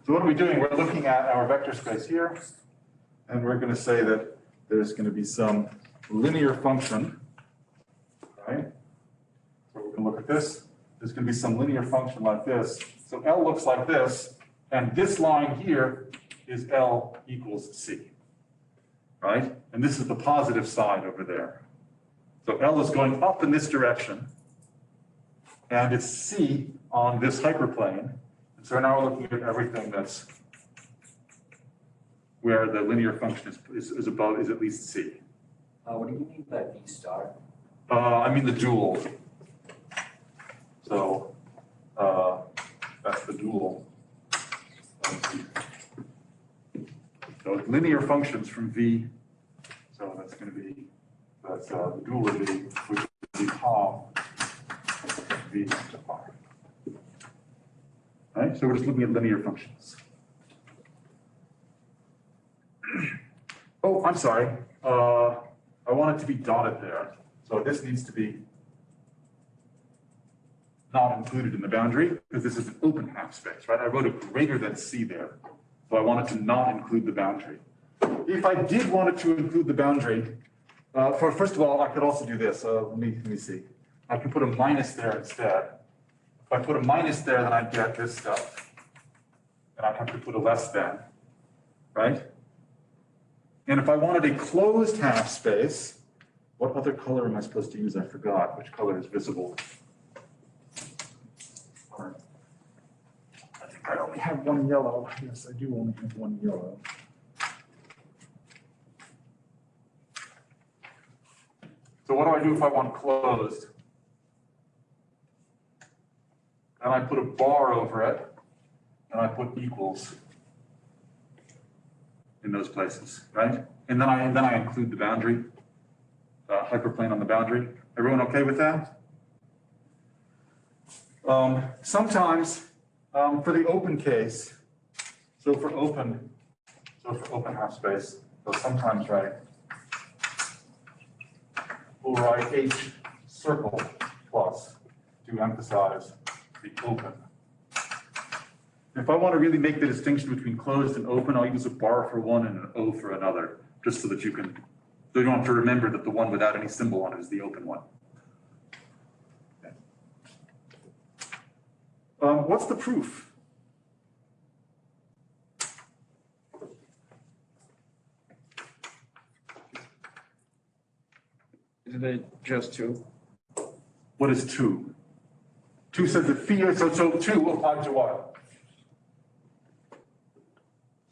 So what are we doing? We're looking at our vector space here, and we're going to say that there's going to be some linear function, right? So we're going to look at this. There's going to be some linear function like this. So L looks like this, and this line here is L equals C, right? And this is the positive side over there. So L is going up in this direction, and it's C on this hyperplane. And so now we're looking at everything that's where the linear function is above, is at least C. What do you mean by V star? I mean the dual. So that's the dual. So linear functions from V. So that's going to be, that's the dual of V, which is the half of V to pi. Right? So we're just looking at linear functions. Oh, I'm sorry. I want it to be dotted there. So this needs to be not included in the boundary because this is an open half space, right? I wrote a greater than C there. So I wanted to not include the boundary. If I did want it to include the boundary, first of all, I could also do this. Let me see. I could put a minus there instead. If I put a minus there, then I'd get this stuff. And I'd have to put a less than, right? And if I wanted a closed half space, what other color am I supposed to use? I forgot which color is visible. I think I only have one yellow. Yes, I do only have one yellow. So what do I do if I want closed? And I put a bar over it, and I put equals in those places, right? And then I include the boundary, hyperplane on the boundary. Everyone okay with that? Sometimes for the open case, so for open half space, so sometimes we'll write H circle plus to emphasize the open. If I want to really make the distinction between closed and open, I'll use a bar for one and an O for another, just so that you don't have to remember that the one without any symbol on it is the open one. Okay. what's the proof? Isn't it just two? What is 2? 2 says that phi, so 2 applied to what?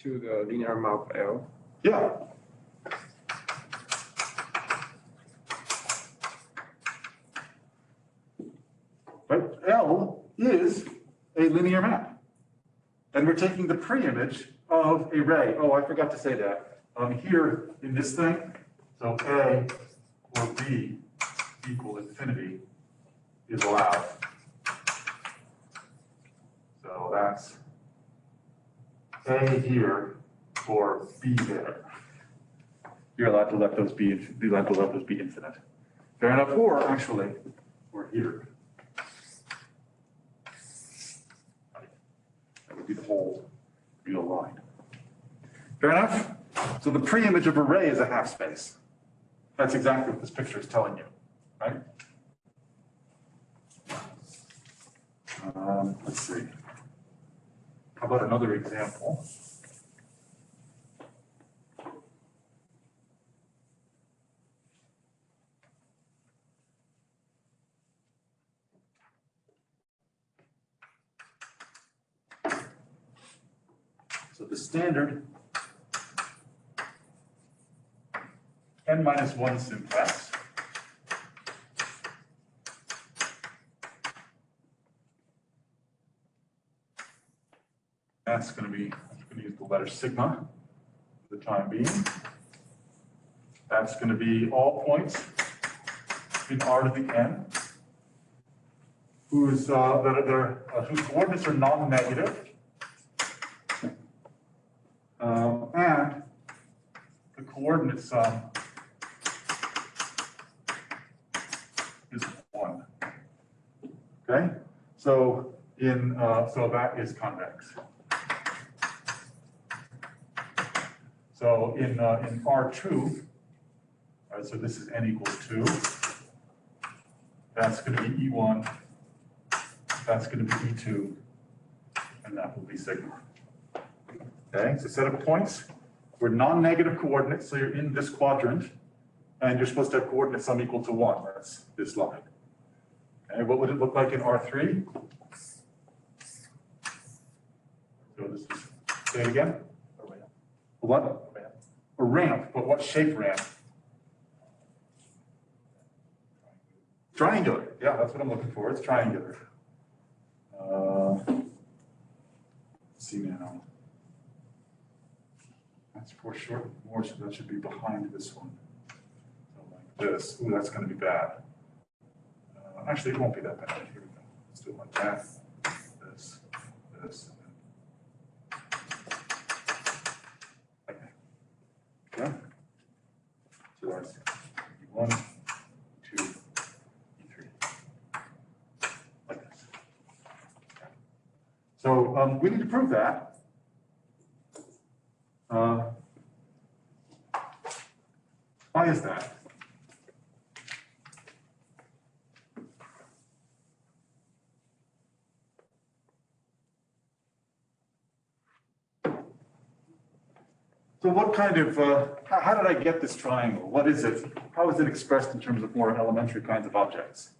To the linear map L. Yeah. Right, L is a linear map. And we're taking the pre-image of a ray. Oh, I forgot to say that. Here in this thing, so A or B equal infinity is allowed. So that's A here or B there. You're allowed to let those be, you're allowed to let those be infinite. Fair enough, or actually, we're here. That would be the whole real line. Fair enough? So the pre-image of array is a half space. That's exactly what this picture is telling you, right? Let's see. How about another example? So the standard n-1 simplex that's going to be, I'm going to use the letter sigma for the time being. That's going to be all points in R to the n whose coordinates are non-negative. And the coordinate sum is 1. Okay, so so that is convex. So in R2, right, so this is n equals 2. That's going to be E1. That's going to be E2, and that will be sigma. Okay, it's a set of points where non-negative coordinates, so you're in this quadrant, and you're supposed to have coordinate sum equal to 1. That's this line. Okay, what would it look like in R3? So this is, say it again. A ramp. What? A ramp. A ramp, but what shape ramp? Triangular. Yeah, that's what I'm looking for. It's triangular. Let's see now. That's foreshortened more, so that should be behind this one. So like this. Ooh, that's going to be bad. Actually, it won't be that bad. Here we go. Let's do it like that. This, this, and then. Okay. Okay. So that's E1, 2, E3. Like this. Okay. So we need to prove that. Why is that? So what kind of, how did I get this triangle? What is it? How is it expressed in terms of more elementary kinds of objects?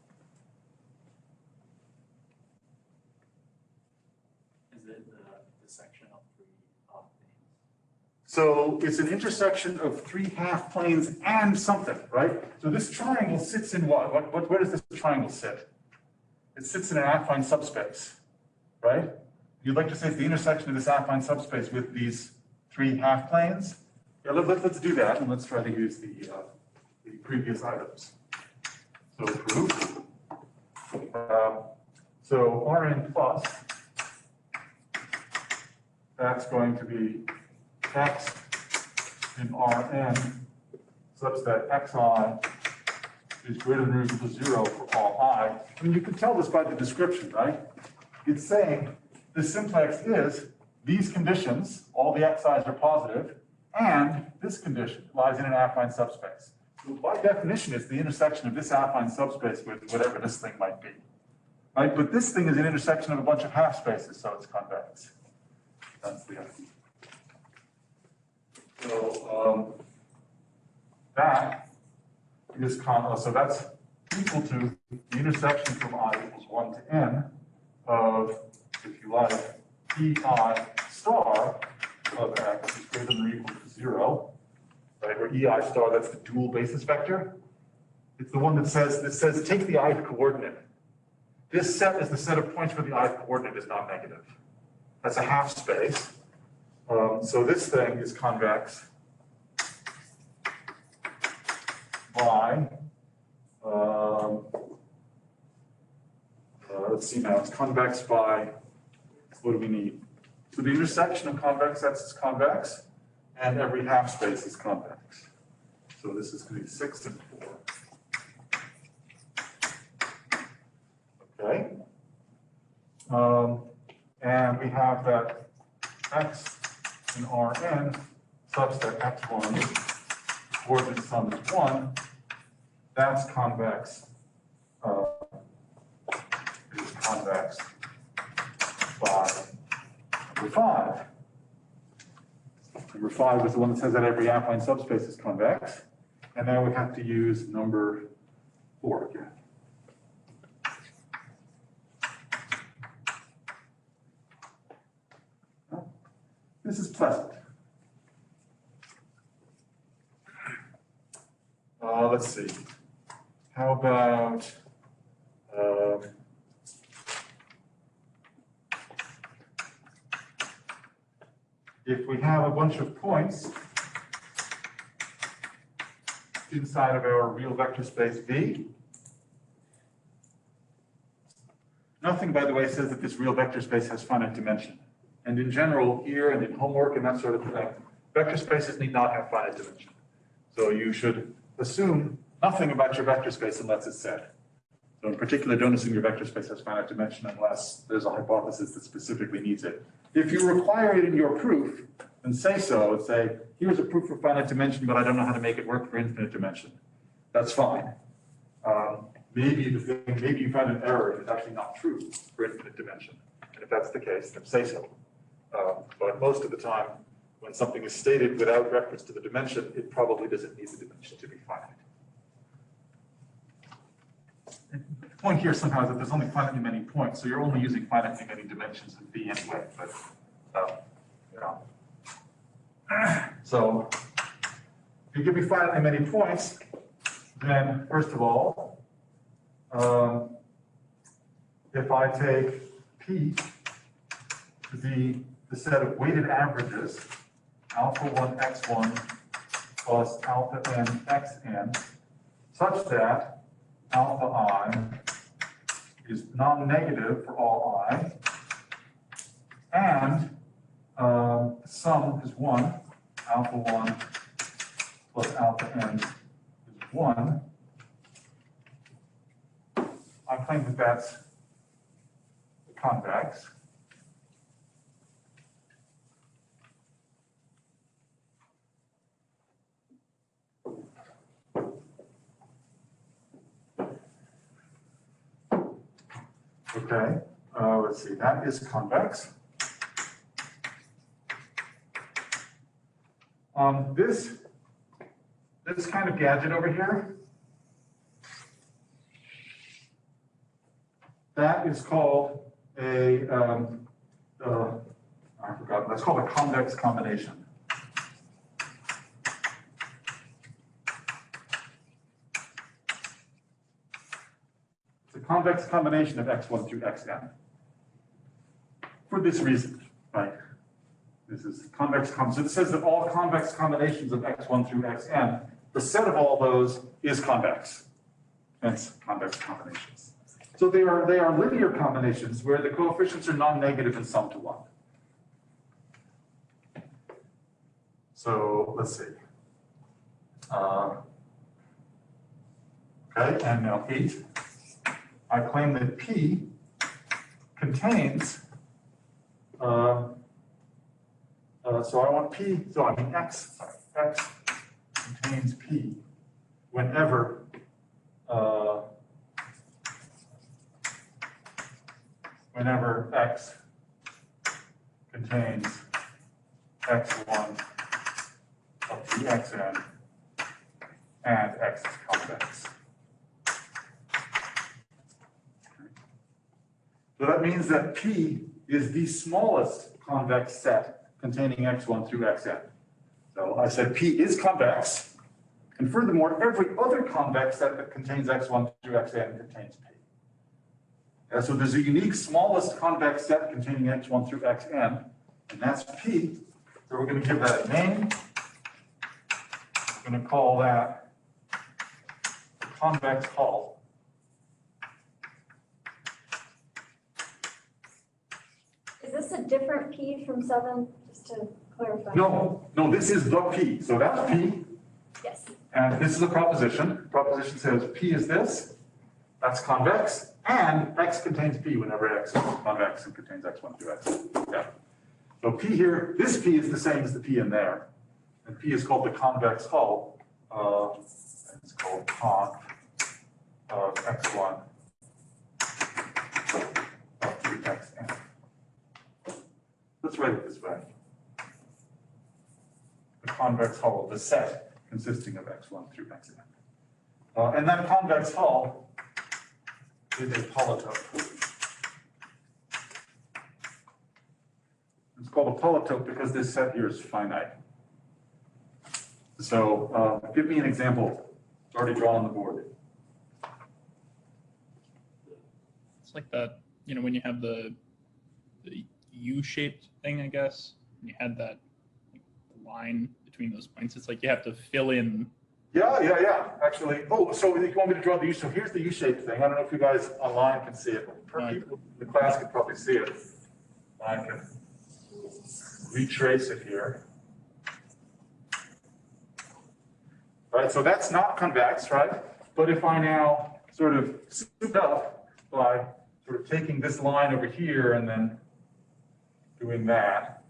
Is it the section of 3 half planes? So it's an intersection of 3 half planes and something, right? So this triangle sits in what? Where does this triangle sit? It sits in an affine subspace, right? You'd like to say it's the intersection of this affine subspace with these 3 half planes? Yeah, let's do that, and let's try to use the previous items. So proof. So Rn plus, that's going to be x in Rn such that xi is greater than or equal to 0 for all I. I mean, you can tell this by the description, right? It's saying the simplex is these conditions, all the xi's are positive, and this condition lies in an affine subspace. So by definition, it's the intersection of this affine subspace with whatever this thing might be. right? But this thing is an intersection of a bunch of half spaces, so it's convex. That's the idea. So that is so that's equal to the intersection from I equals 1 to n of, if you like, EI star of x is greater than or equal to 0, right? Or EI star, that's the dual basis vector. It's the one that says take the ith coordinate. This set is the set of points where the ith coordinate is non-negative. That's a half space. So this thing is convex by, let's see now, it's convex by, what do we need? So the intersection of convex sets is convex, and every half space is convex. So this is going to be 6 and 4. Okay. And we have that x in Rn such that x1 coordinate sum is 1. That's convex. Is convex by number 5. Number 5 is the one that says that every affine subspace is convex. And now we have to use number 4 again. This is pleasant. Let's see. How about if we have a bunch of points inside of our real vector space V. Nothing, by the way, says that this real vector space has finite dimension. And in general, here and in homework and that sort of thing, vector spaces need not have finite dimension. So you should assume nothing about your vector space unless it's said. So in particular, don't assume your vector space has finite dimension unless there's a hypothesis that specifically needs it. If you require it in your proof, then say so. And say, here's a proof for finite dimension, but I don't know how to make it work for infinite dimension. That's fine. Maybe you find an error if it's actually not true for infinite dimension. And if that's the case, then say so. But most of the time, when something is stated without reference to the dimension, it probably doesn't need the dimension to be finite. The point here somehow is that there's only finitely many points, so you're only using finitely many dimensions in V anyway. But so if you give me finitely many points, then first of all, if I take P to be the set of weighted averages, alpha 1 x1 plus alpha n xn, such that alpha I is non-negative for all I, and the sum is 1, alpha 1 plus alpha n is 1, I claim that that's convex. Okay, let's see, that is convex. This kind of gadget over here, that is called a, I forgot, that's called a convex combination. It's a convex combination of x1 through xn. For this reason, right? This is convex, so it says that all convex combinations of x1 through xn, the set of all those is convex. Hence, convex combinations. So they are linear combinations where the coefficients are non-negative and sum to 1. So let's see. Okay, and now 8. I claim that P contains, so I want P, so I mean X contains P whenever whenever X contains X1 up to Xn and X is convex. So that means that P is the smallest convex set containing X1 through Xn. So I said P is convex, and furthermore, every other convex set that contains X1 through Xn contains P. So there's a unique smallest convex set containing X1 through Xn, and that's P. So we're going to give that a name. We're going to call that the convex hull. Is this a different P from 7, just to clarify? No, this is the P. So that's P, Yes. and this is a proposition. Proposition says P is this, that's convex, and X contains P whenever X is convex and contains X1 through X. Yeah. So P here, this P is the same as the P in there. And P is called the convex hull. It's called conv of X1 up to Xn. Let's write it this way. The convex hull of the set consisting of X1 through Xn. And that convex hull is a polytope. It's called a polytope because this set here is finite. So give me an example. It's already drawn on the board. It's like that, you know, when you have the U-shaped thing, I guess, and you had that like, line between those points. It's like you have to fill in. Yeah. Actually, so you want me to draw the U? So here's the U-shaped thing. I don't know if you guys online can see it. People in the class can probably see it. I can retrace it here. Right, so that's not convex, right? But if I now sort of soup up by sort of taking this line over here and then doing that,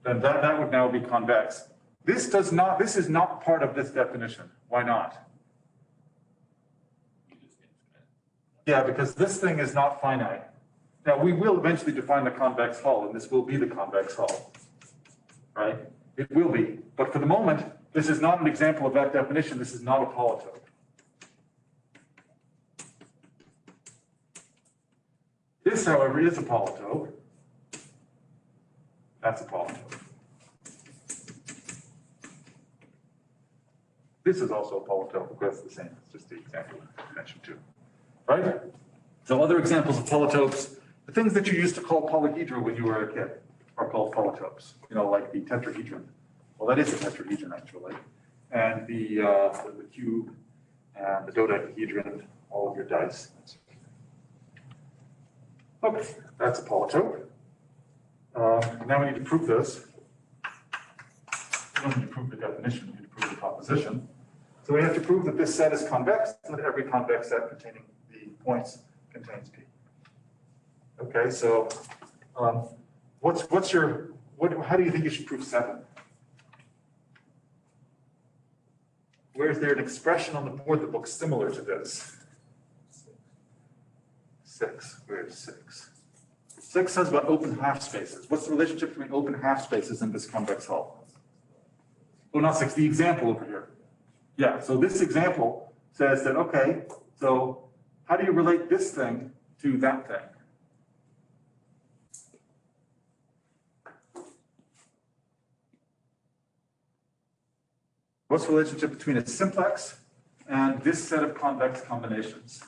then that would now be convex. This is not part of this definition. Why not? Yeah, because this thing is not finite. Now, we will eventually define the convex hull, and this will be the convex hull, right? It will be. But for the moment, this is not an example of that definition. This is not a polytope. This, however, is a polytope. That's a polytope. This is also a polytope because it's the same. It's just the example I mentioned too. Right? So other examples of polytopes, the things that you used to call polyhedra when you were a kid are called polytopes. You know, like the tetrahedron. Well, that is a tetrahedron actually. And the cube and the dodecahedron, all of your dice. Okay, that's a polytope. Now we need to prove this. We don't need to prove the definition, we need to prove the proposition. So we have to prove that this set is convex and that every convex set containing the points contains P. Okay, so how do you think you should prove 7? Where is there an expression on the board that looks similar to this? 6. Where's 6? 6 says about open half spaces. What's the relationship between open half spaces and this convex hull? Oh, not 6, the example over here. Yeah, so this example says that, okay, so how do you relate this thing to that thing? What's the relationship between a simplex and this set of convex combinations?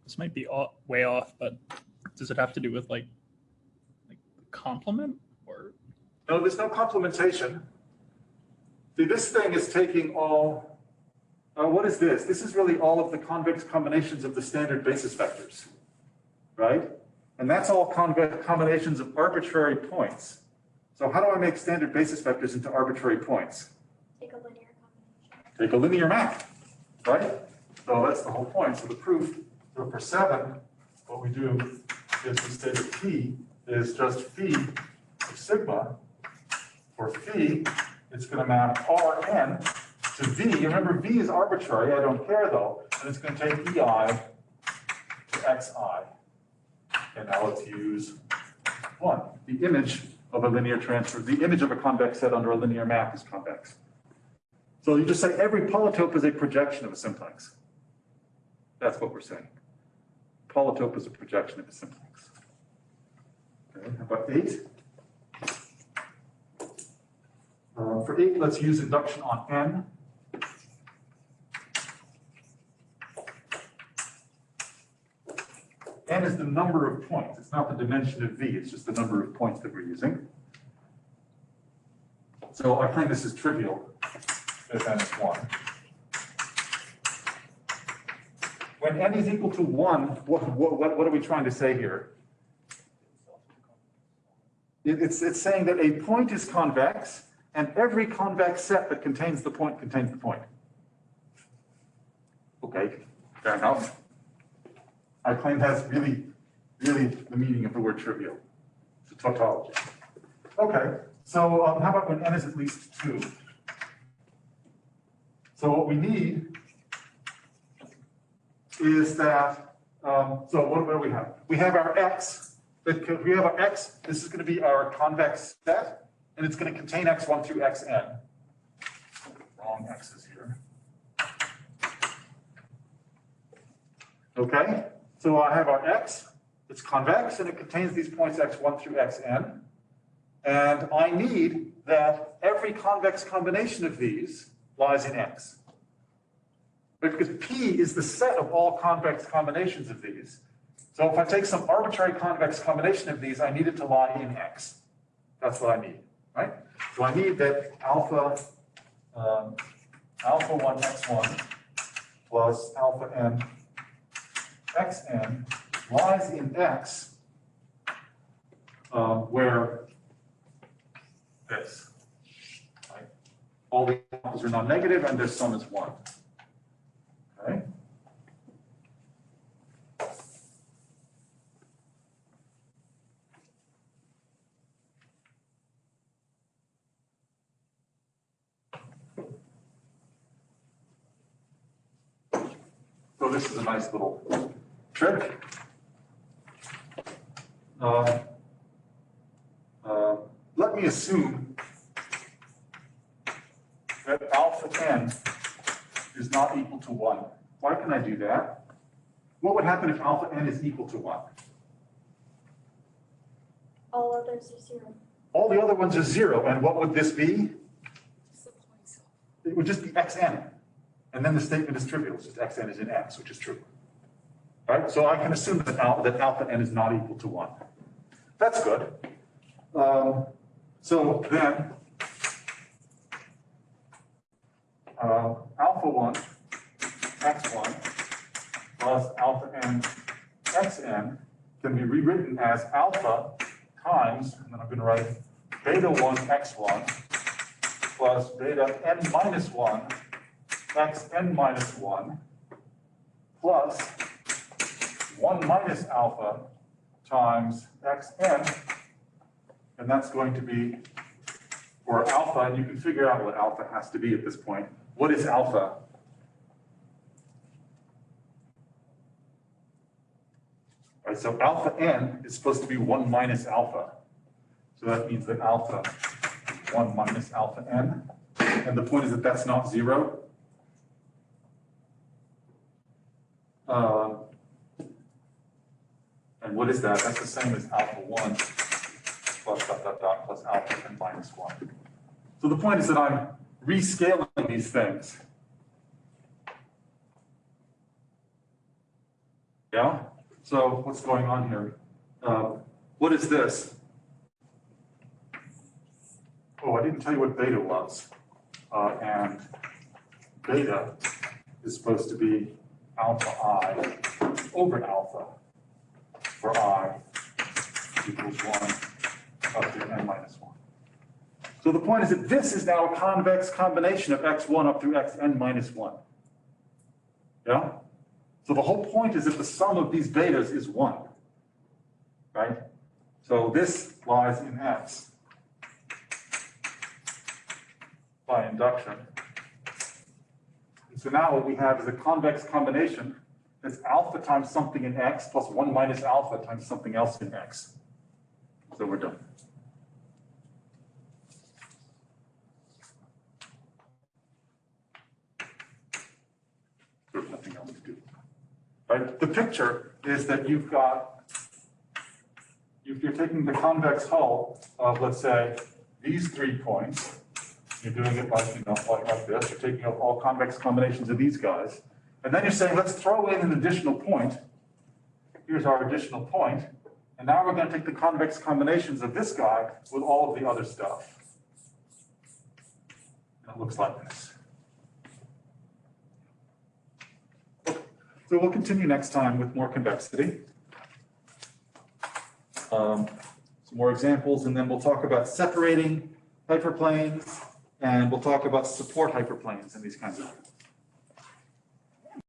This might be way off, but does it have to do with like complement or? No, there's no complementation. See, this thing is taking all, what is this? This is really all of the convex combinations of the standard basis vectors, right? And that's all convex combinations of arbitrary points. So how do I make standard basis vectors into arbitrary points? Take a linear combination. Take a linear map, right? So that's the whole point. So the proof, so for 7, what we do is we say that P is just phi of sigma. For phi, it's going to map Rn to V. Remember, V is arbitrary, I don't care though, and it's going to take EI to XI. And now let's use 1. The image of a linear transfer, the image of a convex set under a linear map is convex. So you just say every polytope is a projection of a simplex. That's what we're saying. Polytope is a projection of a simplex. Okay, how about 8? For 8, let's use induction on N. N is the number of points. It's not the dimension of V, it's just the number of points that we're using. So I claim this is trivial if N is 1. When N is equal to 1, what are we trying to say here? It's saying that a point is convex, and every convex set that contains the point contains the point. Okay, fair enough. I claim that's really the meaning of the word trivial. It's a tautology. Okay, so how about when N is at least 2? So what we need is that, so what do we have? We have our X, we have our X, this is going to be our convex set, and it's going to contain X1 through Xn. Wrong X's here. Okay, so I have our X, it's convex, and it contains these points X1 through Xn. And I need that every convex combination of these lies in X. But because P is the set of all convex combinations of these. So if I take some arbitrary convex combination of these, I need it to lie in X. That's what I need, right? So I need that alpha 1 X1 plus alpha n Xn lies in X where this, right? All the alphas are non-negative and this sum is 1. Okay. So this is a nice little trick. Let me assume that alpha n is not equal to 1. Why can I do that? What would happen if alpha n is equal to 1? All others are 0. All the other ones are 0, and what would this be? It would just be xn. And then the statement is trivial, it's just xn is in X, which is true. Right? So I can assume that alpha n is not equal to 1. That's good. So then, alpha 1 x1 plus alpha n xn can be rewritten as alpha times, and then I'm going to write beta 1 x1 plus beta n minus 1 xn minus 1 plus 1 minus alpha times xn, and that's going to be for alpha, and you can figure out what alpha has to be at this point. What is alpha? All right, so alpha n is supposed to be 1 minus alpha. So that means that alpha is 1 minus alpha n. And the point is that that's not 0. And what is that? That's the same as alpha 1 plus dot dot dot plus alpha n minus 1. So the point is that I'm rescaling these things. Yeah? So what's going on here? What is this? Oh, I didn't tell you what beta was. And beta is supposed to be alpha I over alpha, for I equals 1 up to n minus 1. So the point is that this is now a convex combination of x1 up through xn minus 1. Yeah? So the whole point is that the sum of these betas is 1. Right? So this lies in X by induction. So now what we have is a convex combination that's alpha times something in x plus 1 minus alpha times something else in x. So we're done. There's nothing else to do. Right? The picture is that you're taking the convex hull of, let's say, these 3 points. You're doing it like, like this. You're taking up all convex combinations of these guys. And then you're saying, let's throw in an additional point. Here's our additional point. And now we're going to take the convex combinations of this guy with all of the other stuff. And it looks like this. Okay. So we'll continue next time with more convexity. Some more examples, and then we'll talk about separating hyperplanes, and we'll talk about support hyperplanes and these kinds of things.